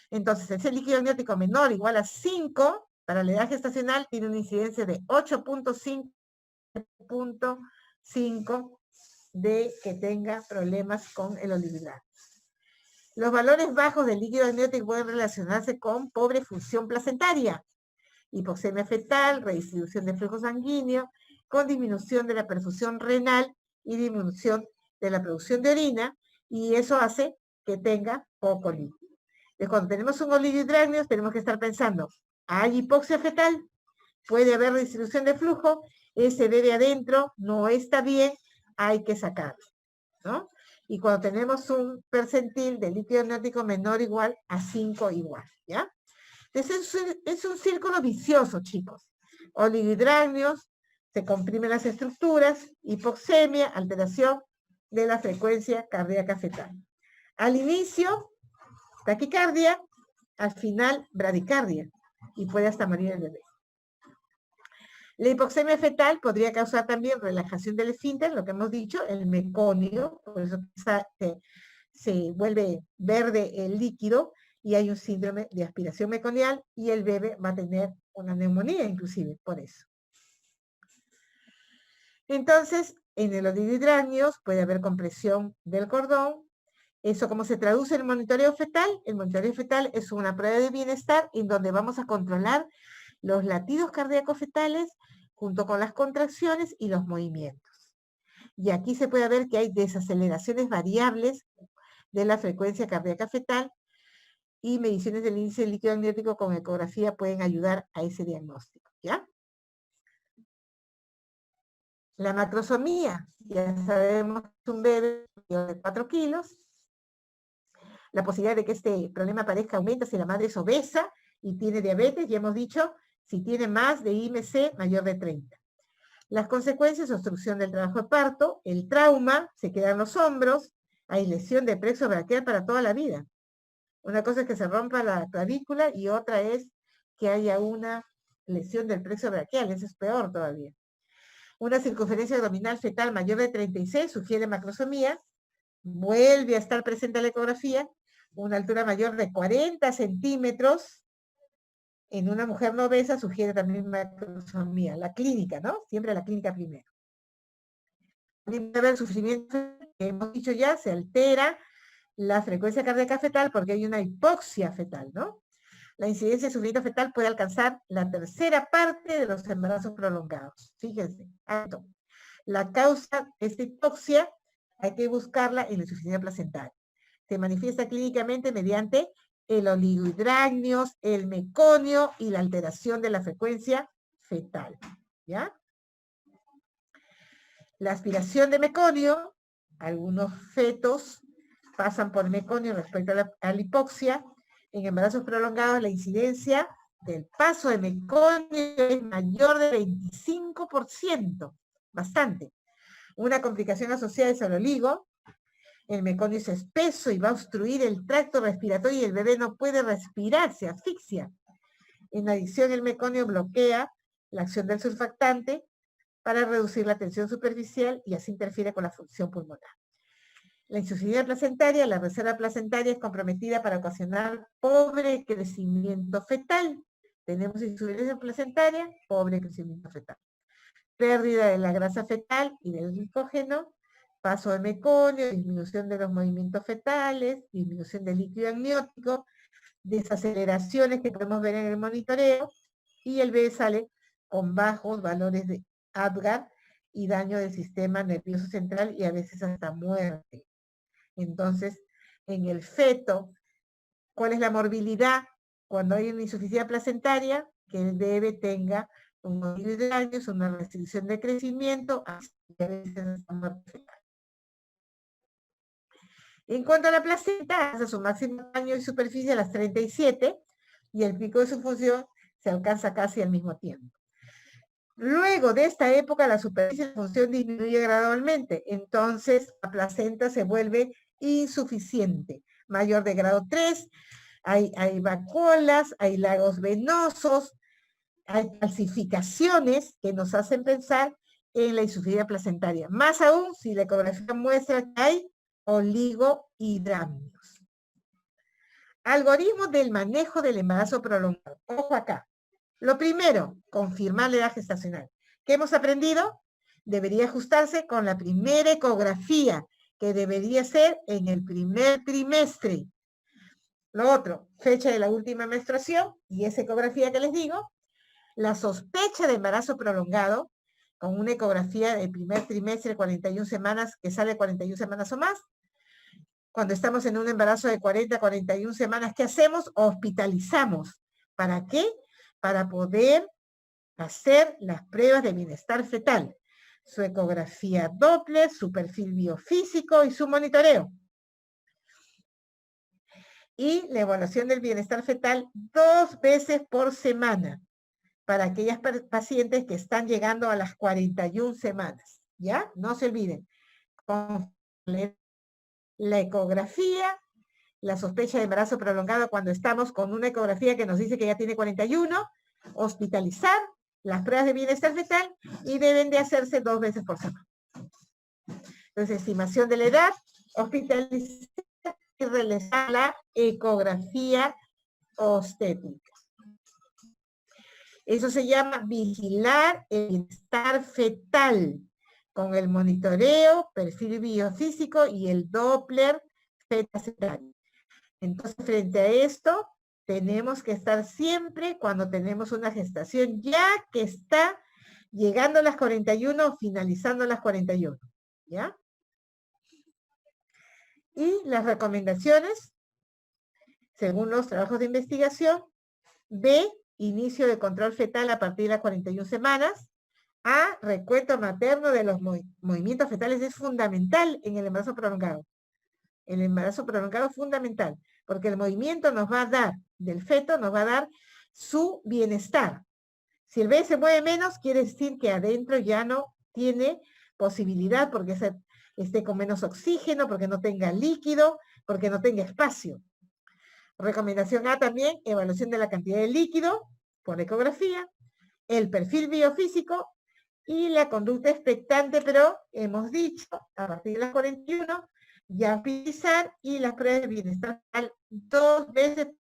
Entonces, ese líquido amniótico menor o igual a 5 para la edad gestacional tiene una incidencia de 8.5 de que tenga problemas con el oligohidrácneos. Los valores bajos del líquido amniótico pueden relacionarse con pobre función placentaria, hipoxemia fetal, redistribución de flujo sanguíneo, con disminución de la perfusión renal y disminución de la producción de orina, y eso hace que tenga poco líquido. Entonces, cuando tenemos un oligohidrácneos, tenemos que estar pensando, ¿hay hipoxia fetal? ¿Puede haber redistribución de flujo? Ese bebé adentro no está bien, hay que sacarlo, ¿no? Y cuando tenemos un percentil de líquido amniótico menor o igual a 5 igual, ¿ya? Entonces es un círculo vicioso, chicos. Oligohidrácneos, se comprimen las estructuras, hipoxemia, alteración de la frecuencia cardíaca fetal. Al inicio, taquicardia, al final, bradicardia, y puede hasta morir el bebé. La hipoxemia fetal podría causar también relajación del esfínter, lo que hemos dicho, el meconio, por eso se vuelve verde el líquido y hay un síndrome de aspiración meconial y el bebé va a tener una neumonía inclusive por eso. Entonces, en el oligohidrácneos puede haber compresión del cordón. ¿Eso cómo se traduce en el monitoreo fetal? El monitoreo fetal es una prueba de bienestar en donde vamos a controlar los latidos cardíacos fetales junto con las contracciones y los movimientos. Y aquí se puede ver que hay desaceleraciones variables de la frecuencia cardíaca fetal y mediciones del índice de líquido amniótico con ecografía pueden ayudar a ese diagnóstico, ¿ya? La macrosomía, ya sabemos que es un bebé de 4 kilos. La posibilidad de que este problema aparezca aumenta si la madre es obesa y tiene diabetes, ya hemos dicho, si tiene más de IMC mayor de 30. Las consecuencias, obstrucción del trabajo de parto, el trauma, se quedan los hombros, hay lesión de plexo braquial para toda la vida. Una cosa es que se rompa la clavícula y otra es que haya una lesión del plexo braquial, eso es peor todavía. Una circunferencia abdominal fetal mayor de 36 sugiere macrosomía, vuelve a estar presente en la ecografía, una altura mayor de 40 centímetros en una mujer no obesa sugiere también macrosomía. La clínica, ¿no? Siempre la clínica primero. También puede haber sufrimiento, que hemos dicho ya, se altera la frecuencia cardíaca fetal porque hay una hipoxia fetal, ¿no? La incidencia de sufrimiento fetal puede alcanzar la tercera parte de los embarazos prolongados. Fíjense, alto. La causa de esta hipoxia hay que buscarla en la insuficiencia placentaria. Se manifiesta clínicamente mediante el oligohidrácneos, el meconio y la alteración de la frecuencia fetal, ¿ya? La aspiración de meconio, algunos fetos pasan por meconio respecto a la hipoxia. En embarazos prolongados la incidencia del paso de meconio es mayor de 25%, bastante. Una complicación asociada es el oligo. El meconio es espeso y va a obstruir el tracto respiratorio y el bebé no puede respirar, se asfixia. En adición, el meconio bloquea la acción del surfactante para reducir la tensión superficial y así interfiere con la función pulmonar. La insuficiencia placentaria, la reserva placentaria es comprometida para ocasionar pobre crecimiento fetal. Tenemos insuficiencia placentaria, pobre crecimiento fetal. Pérdida de la grasa fetal y del glicógeno, paso de meconio, disminución de los movimientos fetales, disminución del líquido amniótico, desaceleraciones que podemos ver en el monitoreo, y el bebé sale con bajos valores de Apgar y daño del sistema nervioso central y a veces hasta muerte. Entonces, en el feto, ¿cuál es la morbilidad? Cuando hay una insuficiencia placentaria, que el bebé tenga unos hidroides, una restricción de crecimiento, y a veces hasta muerte fetal. En cuanto a la placenta, hace su máximo tamaño y superficie a las 37 y el pico de su función se alcanza casi al mismo tiempo. Luego de esta época, la superficie de función disminuye gradualmente, entonces la placenta se vuelve insuficiente, mayor de grado 3, hay vacuolas, hay lagos venosos, hay calcificaciones que nos hacen pensar en la insuficiencia placentaria. Más aún si la ecografía muestra que hay oligohidramnios. Algoritmo del manejo del embarazo prolongado. Ojo acá. Lo primero, confirmar la edad gestacional. ¿Qué hemos aprendido? Debería ajustarse con la primera ecografía, que debería ser en el primer trimestre. Lo otro, fecha de la última menstruación, y esa ecografía que les digo. La sospecha de embarazo prolongado, con una ecografía del primer trimestre, 41 semanas, que sale 41 semanas o más. Cuando estamos en un embarazo de 40 a 41 semanas, ¿qué hacemos? Hospitalizamos. ¿Para qué? Para poder hacer las pruebas de bienestar fetal. Su ecografía Doppler, su perfil biofísico y su monitoreo. Y la evaluación del bienestar fetal 2 veces por semana para aquellas pacientes que están llegando a las 41 semanas. ¿Ya? No se olviden. Con la ecografía, la sospecha de embarazo prolongado cuando estamos con una ecografía que nos dice que ya tiene 41, hospitalizar, las pruebas de bienestar fetal y deben de hacerse 2 veces por semana. Entonces, estimación de la edad, hospitalizar y realizar la ecografía obstétrica. Eso se llama vigilar el bienestar fetal con el monitoreo, perfil biofísico y el Doppler fetal. Entonces, frente a esto, tenemos que estar siempre cuando tenemos una gestación ya que está llegando a las 41 o finalizando las 41. ¿Ya? Y las recomendaciones, según los trabajos de investigación, B, inicio de control fetal a partir de las 41 semanas. A, recuento materno de los movimientos fetales es fundamental en el embarazo prolongado. El embarazo prolongado es fundamental, porque el movimiento nos va a dar, del feto nos va a dar su bienestar. Si el bebé se mueve menos, quiere decir que adentro ya no tiene posibilidad porque esté con menos oxígeno, porque no tenga líquido, porque no tenga espacio. Recomendación A también, evaluación de la cantidad de líquido por ecografía, el perfil biofísico y la conducta expectante, pero hemos dicho, a partir de las 41, ya hospitalizar y las pruebas de bienestar 2 veces por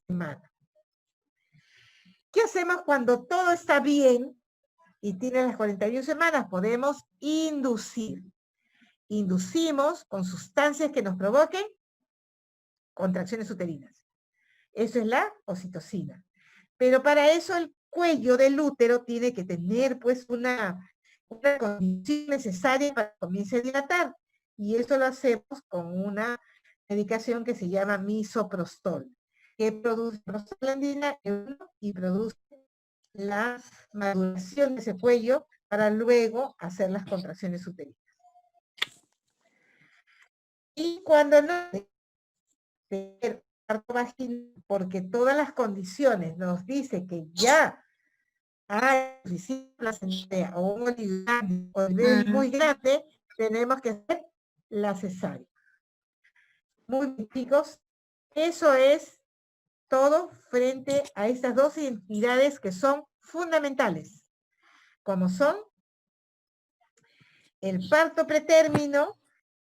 semana. ¿Qué hacemos cuando todo está bien y tiene las 41 semanas? Podemos inducir. Inducimos con sustancias que nos provoquen contracciones uterinas. Eso es la oxitocina. Pero para eso el cuello del útero tiene que tener pues una condición necesaria para que comience a dilatar. Y eso lo hacemos con una medicación que se llama misoprostol, que produce prostaglandina y produce la maduración de ese cuello para luego hacer las contracciones uterinas. Y cuando no tener parto vaginal, porque todas las condiciones nos dice que ya hay placentaria o un oligohidramnio o muy grande, tenemos que hacer la cesárea. Muy bien, chicos, eso es todo frente a estas dos entidades que son fundamentales, como son el parto pretérmino,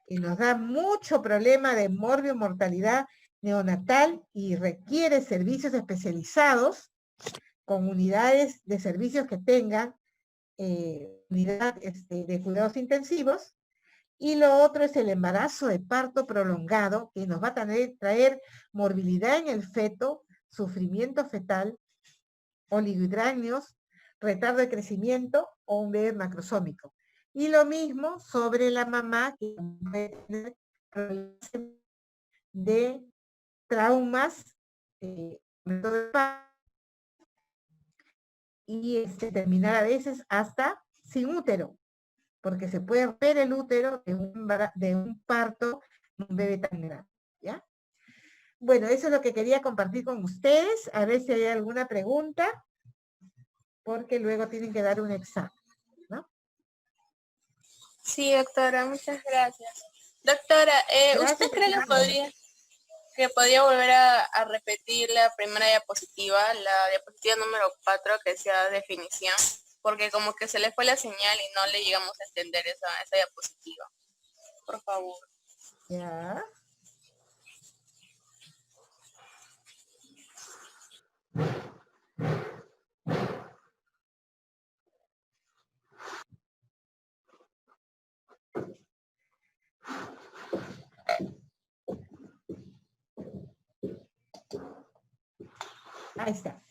que nos da mucho problema de morbimortalidad neonatal y requiere servicios especializados con unidades de servicios que tengan unidad de cuidados intensivos. Y lo otro es el embarazo de parto prolongado, que nos va a traer morbilidad en el feto, sufrimiento fetal, oligohidramnios, retardo de crecimiento o un bebé macrosómico. Y lo mismo sobre la mamá, que puede tener problemas de traumas, y terminar a veces hasta sin útero, porque se puede ver el útero de un parto de un bebé tan grande, ¿ya? Bueno, eso es lo que quería compartir con ustedes, a ver si hay alguna pregunta, porque luego tienen que dar un examen, ¿no? Sí, doctora, muchas gracias. Doctora, ¿usted cree que podría volver a repetir la primera diapositiva, la diapositiva número 4, que sea definición? Porque como que se le fue la señal y no le llegamos a entender esa diapositiva. Por favor. Ya. Ahí está.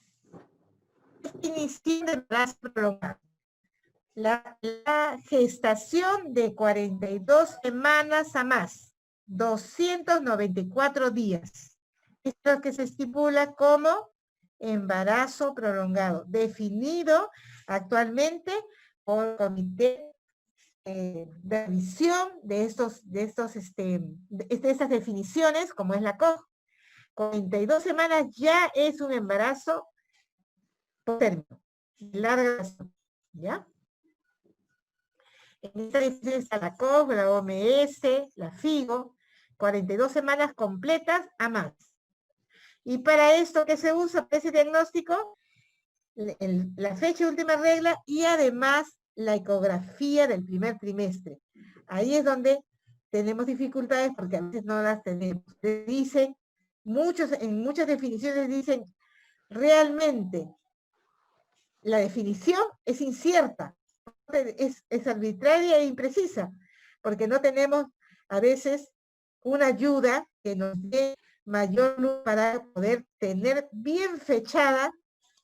Definición de embarazo prolongado. La gestación de 42 semanas a más, 294 días. Esto es lo que se estipula como embarazo prolongado, definido actualmente por el comité de revisión de estas definiciones, como es la COG. 42 semanas ya es un embarazo por término, larga, ¿ya? En esta definición está la COG, la OMS, la FIGO, 42 semanas completas a más. Y para esto que se usa, para ese diagnóstico, la fecha de última regla y además la ecografía del primer trimestre. Ahí es donde tenemos dificultades porque a veces no las tenemos. Dicen, en muchas definiciones dicen, realmente la definición es incierta, es arbitraria e imprecisa, porque no tenemos a veces una ayuda que nos dé mayor luz para poder tener bien fechada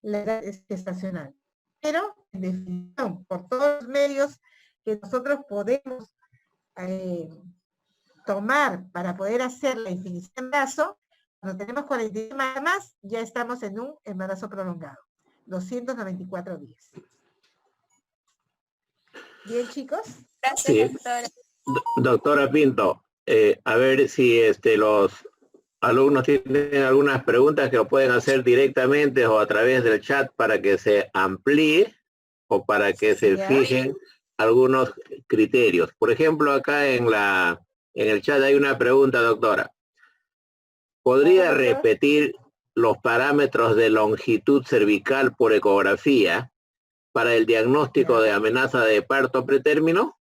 la edad gestacional. Pero, en definición, por todos los medios que nosotros podemos tomar para poder hacer la definición de embarazo, cuando tenemos 40 semanas más, ya estamos en un embarazo prolongado. 294 días. ¿Bien, chicos? Gracias, Sí. doctora. Doctora Pinto, a ver si los alumnos tienen algunas preguntas que lo pueden hacer directamente o a través del chat para que se amplíe o para que se fijen algunos criterios. Por ejemplo, acá en el chat hay una pregunta, doctora. ¿Podría repetir los parámetros de longitud cervical por ecografía para el diagnóstico de amenaza de parto pretérmino?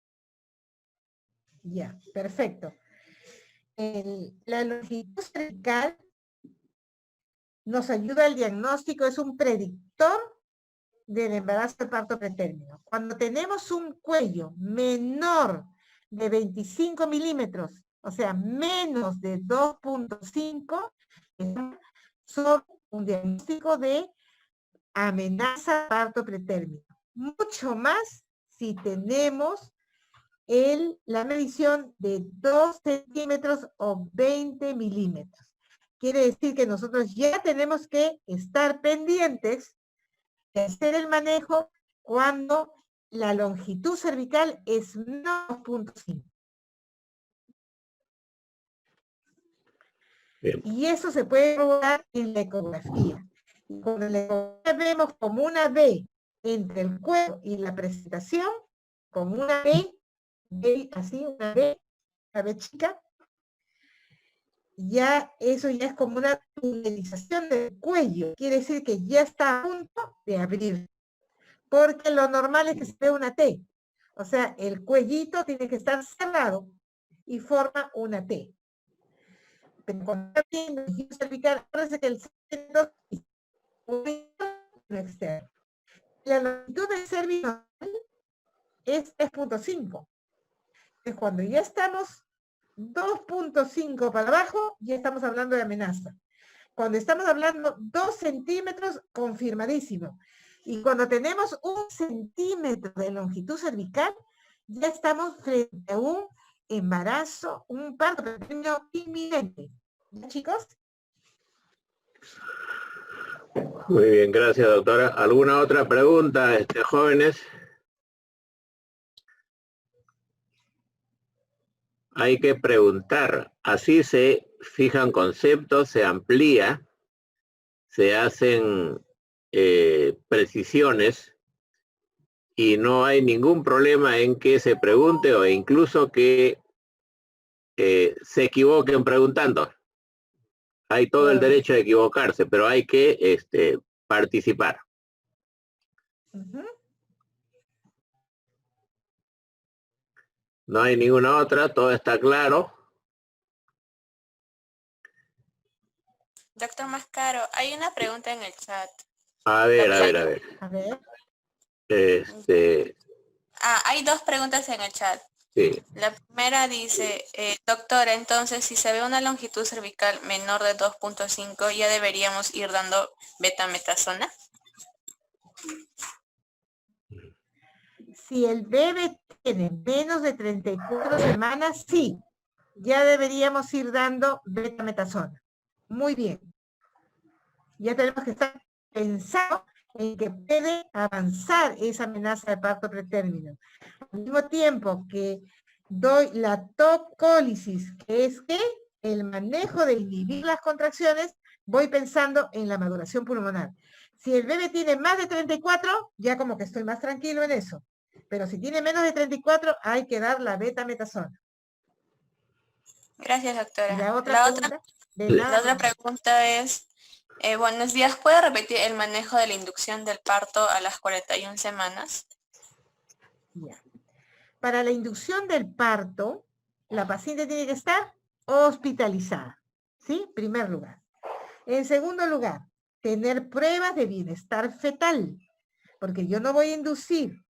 Ya, perfecto. La longitud cervical nos ayuda al diagnóstico, es un predictor del embarazo de parto pretérmino. Cuando tenemos un cuello menor de 25 milímetros, o sea, menos de 2.5, son un diagnóstico de amenaza de parto pretérmino. Mucho más si tenemos la medición de 2 centímetros o 20 milímetros. Quiere decir que nosotros ya tenemos que estar pendientes de hacer el manejo cuando la longitud cervical es 2.5. Y eso se puede probar en la ecografía. Y cuando la ecografía vemos como una V entre el cuello y la presentación, como una V, así, una V chica, ya eso ya es como una tunelización del cuello. Quiere decir que ya está a punto de abrir. Porque lo normal es que se vea una T. O sea, el cuellito tiene que estar cerrado y forma una T. Pero cuando está bien, cervical, parece que el centro es externo. La longitud del cervical es 3.5. Entonces, cuando ya estamos 2.5 para abajo, ya estamos hablando de amenaza. Cuando estamos hablando 2 centímetros, confirmadísimo. Y cuando tenemos 1 centímetro de longitud cervical, ya estamos frente a un embarazo, un parto pretermino inminente. ¿Ya, chicos? Muy bien, gracias, doctora. ¿Alguna otra pregunta, jóvenes? Hay que preguntar. Así se fijan conceptos, se amplía, se hacen precisiones y no hay ningún problema en que se pregunte o incluso que se equivoquen preguntando. Hay todo el derecho de equivocarse, pero hay que participar. No hay ninguna otra, todo está claro. Doctor Mascaro, hay una pregunta en el chat. A ver. Hay dos preguntas en el chat. Sí. La primera dice, doctora, entonces si se ve una longitud cervical menor de 2.5, ¿ya deberíamos ir dando betametasona? Si el bebé tiene menos de 34 semanas, sí, ya deberíamos ir dando betametasona. Muy bien. Ya tenemos que estar pensando en que puede avanzar esa amenaza de parto pretérmino. Al mismo tiempo que doy la tocólisis, que es que el manejo de inhibir las contracciones, voy pensando en la maduración pulmonar. Si el bebé tiene más de 34, ya como que estoy más tranquilo en eso. Pero si tiene menos de 34, hay que dar la betametasona. Gracias, doctora. La otra pregunta es, buenos días, ¿puede repetir el manejo de la inducción del parto a las 41 semanas? Ya. Para la inducción del parto, la paciente tiene que estar hospitalizada, ¿sí? Primer lugar. En segundo lugar, tener pruebas de bienestar fetal, porque yo no voy a inducir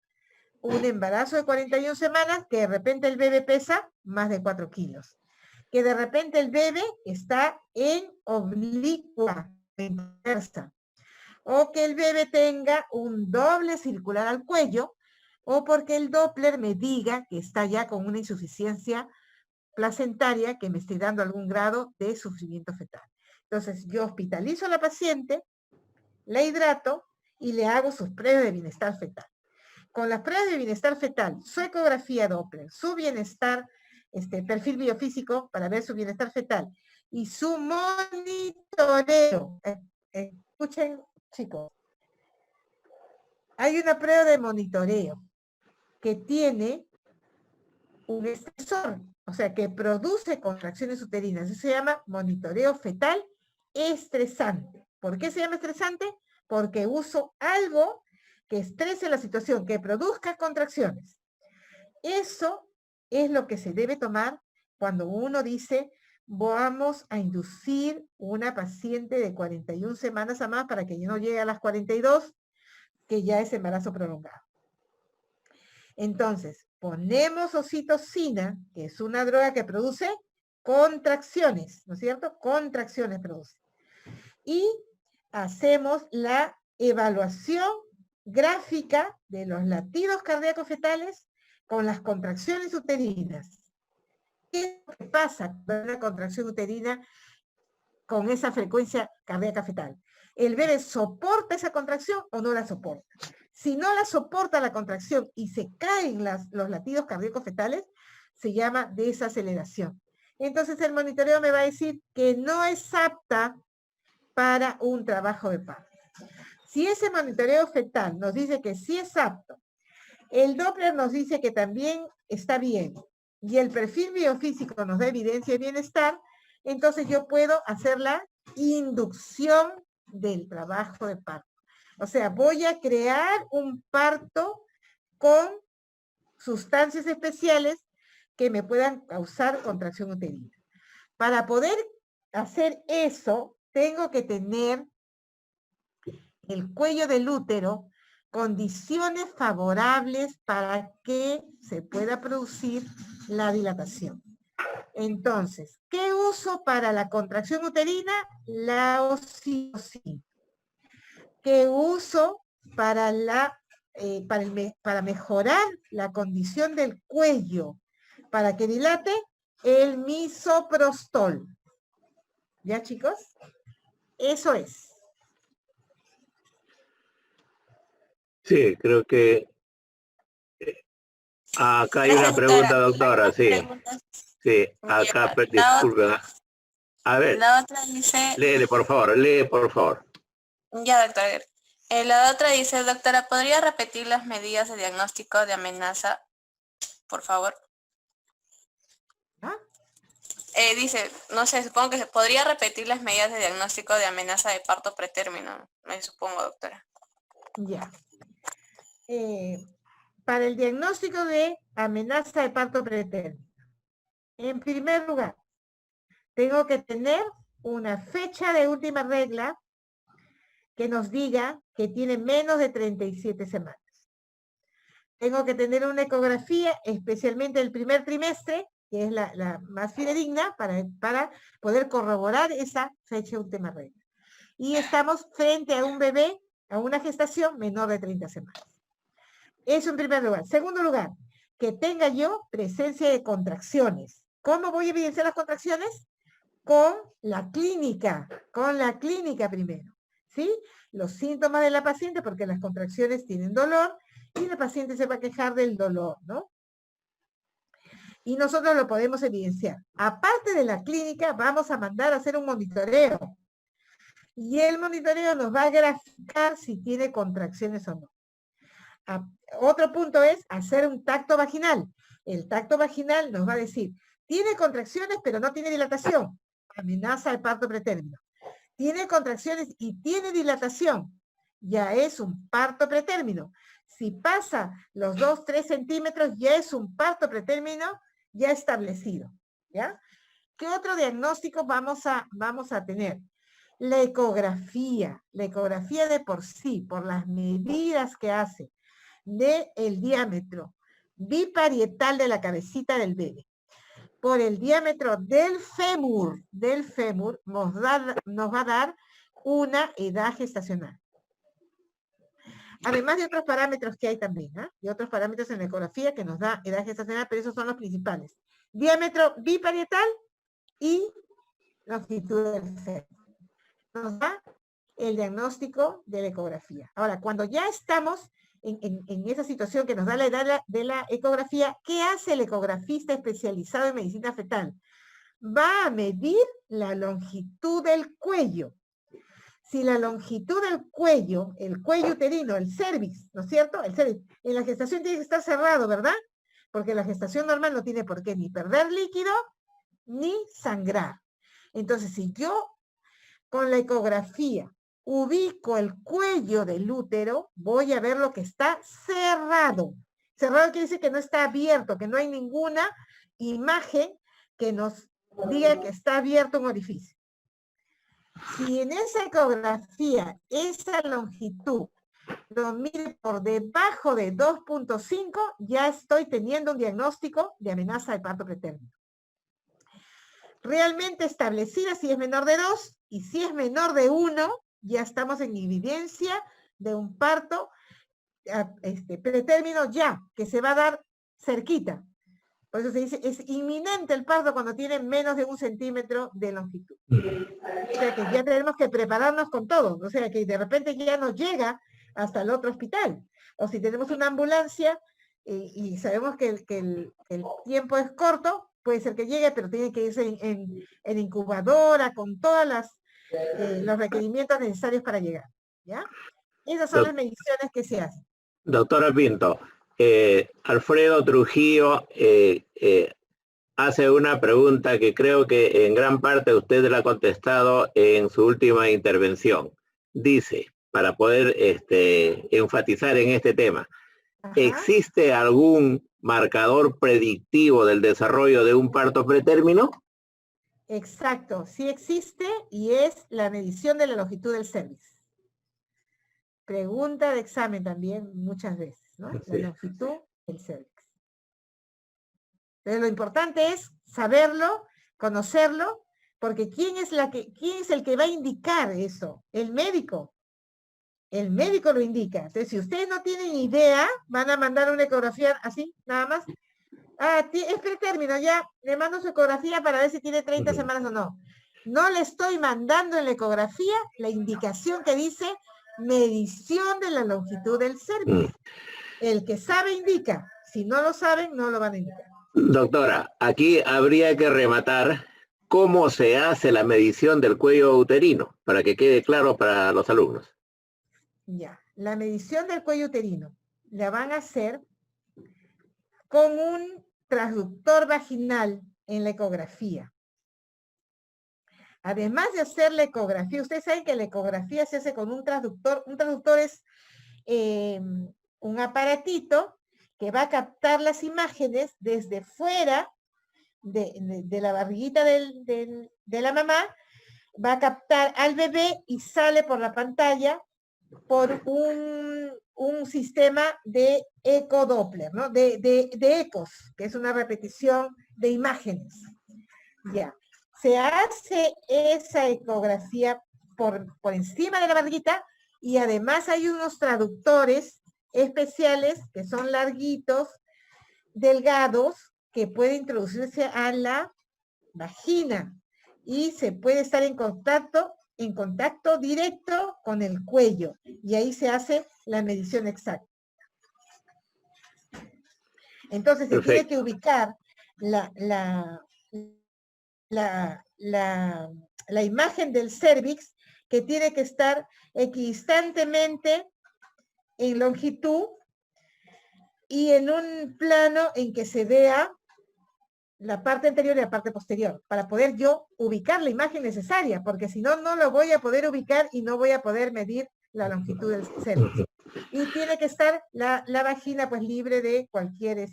un embarazo de 41 semanas que de repente el bebé pesa más de 4 kilos, que de repente el bebé está en oblicua, inversa, o que el bebé tenga un doble circular al cuello, o porque el Doppler me diga que está ya con una insuficiencia placentaria que me esté dando algún grado de sufrimiento fetal. Entonces, yo hospitalizo a la paciente, la hidrato y le hago sus pruebas de bienestar fetal. Con las pruebas de bienestar fetal, su ecografía Doppler, su bienestar, perfil biofísico para ver su bienestar fetal y su monitoreo. Escuchen, chicos. Hay una prueba de monitoreo que tiene un estresor, o sea, que produce contracciones uterinas. Eso se llama monitoreo fetal estresante. ¿Por qué se llama estresante? Porque uso algo que estrese la situación, que produzca contracciones. Eso es lo que se debe tomar cuando uno dice, vamos a inducir una paciente de 41 semanas a más para que no llegue a las 42, que ya es embarazo prolongado. Entonces, ponemos oxitocina, que es una droga que produce contracciones, ¿no es cierto? Contracciones produce. Y hacemos la evaluación gráfica de los latidos cardíacos fetales con las contracciones uterinas. ¿Qué es lo que pasa con una contracción uterina con esa frecuencia cardíaca fetal? ¿El bebé soporta esa contracción o no la soporta? Si no la soporta la contracción y se caen los latidos cardíacos fetales, se llama desaceleración. Entonces el monitoreo me va a decir que no es apta para un trabajo de parto. Si ese monitoreo fetal nos dice que sí es apto, el Doppler nos dice que también está bien, y el perfil biofísico nos da evidencia de bienestar, entonces yo puedo hacer la inducción del trabajo de parto. O sea, voy a crear un parto con sustancias especiales que me puedan causar contracción uterina. Para poder hacer eso, tengo que tener el cuello del útero condiciones favorables para que se pueda producir la dilatación. Entonces, ¿qué uso para la contracción uterina? La oxitocina. ¿Qué uso para la para mejorar la condición del cuello, para que dilate, el misoprostol. ¿Ya, chicos? Eso es. Sí, creo que acá hay una pregunta, doctora, sí. Sí, acá, disculpen. A ver, la otra dice... lee, por favor. Ya, doctora. La otra dice, doctora, ¿podría repetir las medidas de diagnóstico de amenaza, por favor? ¿Ah? Dice, no sé, supongo que se podría repetir las medidas de diagnóstico de amenaza de parto pretérmino, me supongo, doctora. Ya. Para el diagnóstico de amenaza de parto pretérmino, en primer lugar, tengo que tener una fecha de última regla que nos diga que tiene menos de 37 semanas. Tengo que tener una ecografía, especialmente el primer trimestre, que es la más fidedigna para poder corroborar esa fecha de última regla. Y estamos frente a un bebé, a una gestación menor de 30 semanas. Eso en primer lugar. Segundo lugar, que tenga yo presencia de contracciones. ¿Cómo voy a evidenciar las contracciones? Con la clínica primero, ¿sí? Los síntomas de la paciente, porque las contracciones tienen dolor, y la paciente se va a quejar del dolor, ¿no? Y nosotros lo podemos evidenciar. Aparte de la clínica, vamos a mandar a hacer un monitoreo. Y el monitoreo nos va a graficar si tiene contracciones o no. Otro punto es hacer un tacto vaginal. El tacto vaginal nos va a decir, tiene contracciones pero no tiene dilatación. Amenaza de parto pretérmino. Tiene contracciones y tiene dilatación. Ya es un parto pretérmino. Si pasa los 2-3 centímetros, ya es un parto pretérmino ya establecido. ¿Ya? ¿Qué otro diagnóstico vamos a tener? La ecografía de por sí, por las medidas que hace del diámetro biparietal de la cabecita del bebé, por el diámetro del fémur nos va a dar una edad gestacional. Además de otros parámetros que hay también, ¿eh? Y otros parámetros en la ecografía que nos da edad gestacional, pero esos son los principales. Diámetro biparietal y longitud del fémur. Nos da el diagnóstico de la ecografía. Ahora, cuando ya estamos en esa situación que nos da la edad de la ecografía, ¿qué hace el ecografista especializado en medicina fetal? Va a medir la longitud del cuello. Si la longitud del cuello, el cuello uterino, el cervix, ¿no es cierto? El cervix, en la gestación tiene que estar cerrado, ¿verdad? Porque la gestación normal no tiene por qué ni perder líquido, ni sangrar. Entonces, si yo con la ecografía ubico el cuello del útero, voy a ver lo que está cerrado. Cerrado quiere decir que no está abierto, que no hay ninguna imagen que nos diga que está abierto un orificio. Si en esa ecografía, esa longitud, lo mide por debajo de 2.5, ya estoy teniendo un diagnóstico de amenaza de parto pretérmino. Realmente establecida si es menor de 2 y si es menor de 1, ya estamos en evidencia de un parto pretérmino ya, que se va a dar cerquita. Por eso se dice, es inminente el parto cuando tiene menos de 1 centímetro de longitud. O sea que ya tenemos que prepararnos con todo. O sea que de repente ya nos llega hasta el otro hospital. O si tenemos una ambulancia y sabemos que el tiempo es corto, puede ser que llegue, pero tiene que irse en incubadora con todos los requerimientos necesarios para llegar. ¿Ya? Esas son las mediciones que se hacen. Doctora Pinto, Alfredo Trujillo hace una pregunta que creo que en gran parte usted la ha contestado en su última intervención. Dice, para poder enfatizar en este tema, ajá, ¿existe algún marcador predictivo del desarrollo de un parto pretérmino? Exacto, sí existe y es la medición de la longitud del cervix. Pregunta de examen también muchas veces, ¿no? Sí. La longitud del cervix. Pero lo importante es saberlo, conocerlo, porque ¿quién es el que va a indicar eso? El médico. El médico lo indica. Entonces, si ustedes no tienen idea, van a mandar una ecografía así, nada más. Es pretérmino, ya le mando su ecografía para ver si tiene 30 semanas o no. No le estoy mandando en la ecografía la indicación que dice medición de la longitud del cervix. El que sabe indica. Si no lo saben, no lo van a indicar. Doctora, aquí habría que rematar cómo se hace la medición del cuello uterino, para que quede claro para los alumnos. Ya, la medición del cuello uterino la van a hacer con un transductor vaginal en la ecografía. Además de hacer la ecografía, ustedes saben que la ecografía se hace con un transductor. Un transductor es un aparatito que va a captar las imágenes desde fuera de la barriguita de la mamá, va a captar al bebé y sale por la pantalla por un sistema de ecodoppler, ¿no? De ecos, que es una repetición de imágenes. Ya. Se hace esa ecografía por encima de la barriguita y además hay unos traductores especiales que son larguitos, delgados, que pueden introducirse a la vagina y se puede estar en contacto directo con el cuello y ahí se hace la medición exacta. Entonces se tiene que ubicar la imagen del cérvix, que tiene que estar equidistantemente en longitud y en un plano en que se vea la parte anterior y la parte posterior, para poder yo ubicar la imagen necesaria, porque si no, no lo voy a poder ubicar y no voy a poder medir la longitud del cérvix. Y tiene que estar la vagina pues libre de cualquier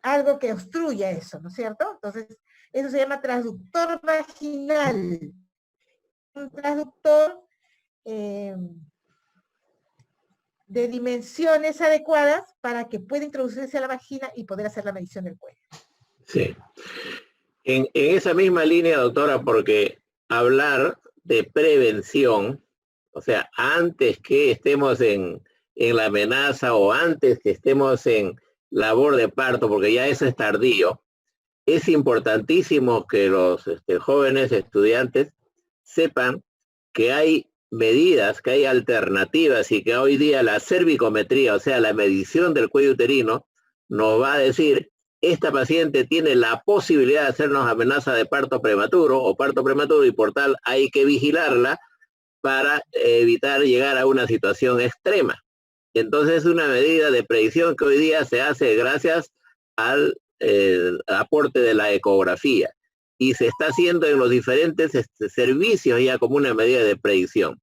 algo que obstruya eso, ¿no es cierto? Entonces, eso se llama transductor vaginal. Un transductor de dimensiones adecuadas para que pueda introducirse a la vagina y poder hacer la medición del cuello. Sí. En esa misma línea, doctora, porque hablar de prevención, o sea, antes que estemos en la amenaza o antes que estemos en labor de parto, porque ya eso es tardío, es importantísimo que los jóvenes estudiantes sepan que hay medidas, que hay alternativas y que hoy día la cervicometría, o sea, la medición del cuello uterino, nos va a decir, esta paciente tiene la posibilidad de hacernos amenaza de parto prematuro o parto prematuro y por tal hay que vigilarla para evitar llegar a una situación extrema. Entonces es una medida de predicción que hoy día se hace gracias al aporte de la ecografía y se está haciendo en los diferentes servicios ya como una medida de predicción.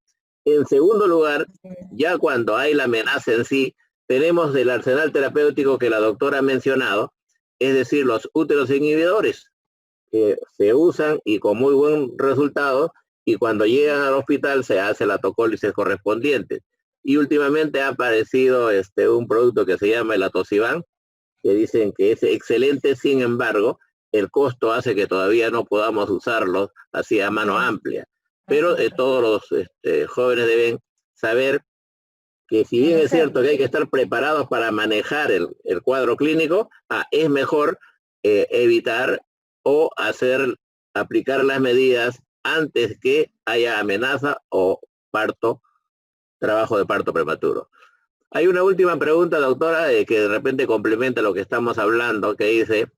En segundo lugar, ya cuando hay la amenaza en sí, tenemos el arsenal terapéutico que la doctora ha mencionado, es decir, los úteros inhibidores, que se usan y con muy buen resultado, y cuando llegan al hospital se hace la tocólisis correspondiente. Y últimamente ha aparecido un producto que se llama el Atosiban, que dicen que es excelente, sin embargo, el costo hace que todavía no podamos usarlos así a mano amplia. Pero todos los jóvenes deben saber que si bien es cierto que hay que estar preparados para manejar el cuadro clínico, es mejor evitar o aplicar las medidas antes que haya amenaza o trabajo de parto prematuro. Hay una última pregunta, doctora, que de repente complementa lo que estamos hablando, que dice,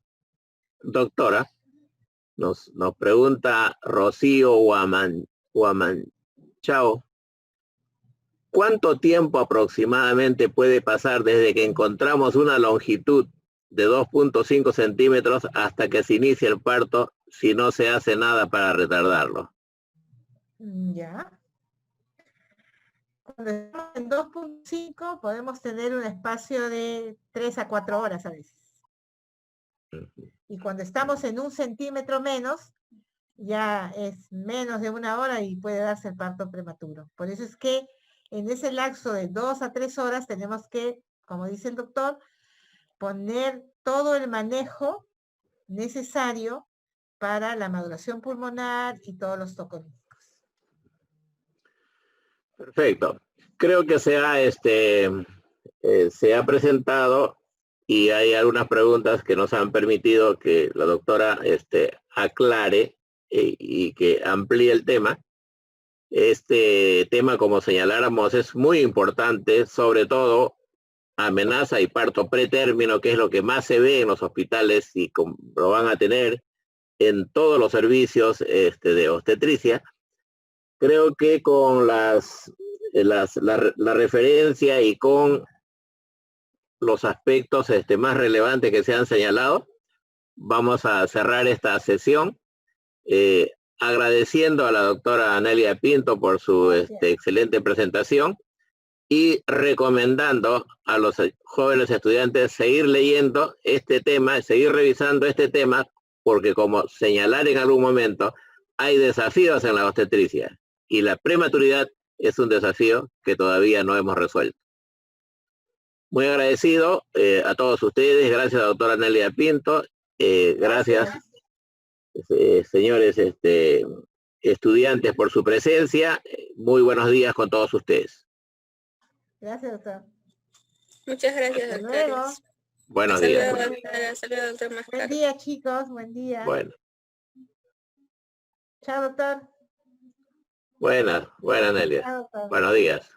doctora, nos pregunta Rocío Huamanchao, ¿cuánto tiempo aproximadamente puede pasar desde que encontramos una longitud de 2.5 centímetros hasta que se inicia el parto si no se hace nada para retardarlo? Ya. Cuando estamos en 2.5 podemos tener un espacio de 3 a 4 horas a veces. Y cuando estamos en 1 centímetro menos, ya es menos de 1 hora y puede darse el parto prematuro. Por eso es que en ese lapso de 2 a 3 horas tenemos que, como dice el doctor, poner todo el manejo necesario para la maduración pulmonar y todos los tocolíticos. Perfecto. Creo que se ha presentado y hay algunas preguntas que nos han permitido que la doctora aclare y que amplíe el tema. Este tema, como señaláramos, es muy importante, sobre todo amenaza y parto pretérmino, que es lo que más se ve en los hospitales y lo van a tener en todos los servicios de obstetricia. Creo que con la referencia y con los aspectos más relevantes que se han señalado, vamos a cerrar esta sesión agradeciendo a la doctora Anelia Pinto por su excelente presentación y recomendando a los jóvenes estudiantes seguir leyendo este tema, seguir revisando este tema, porque como señalar en algún momento, hay desafíos en la obstetricia y la prematuridad es un desafío que todavía no hemos resuelto. Muy agradecido a todos ustedes, gracias a la doctora Anelia Pinto, gracias señores estudiantes por su presencia, muy buenos días con todos ustedes. Gracias, doctor. Muchas gracias, Hasta doctor. luego. Buenos días. Saludos, doctor Mascaro. Buen día, chicos. Buen día. Bueno. Chao, doctor. Buenas, Nelia. Chao, doctor. Buenos días.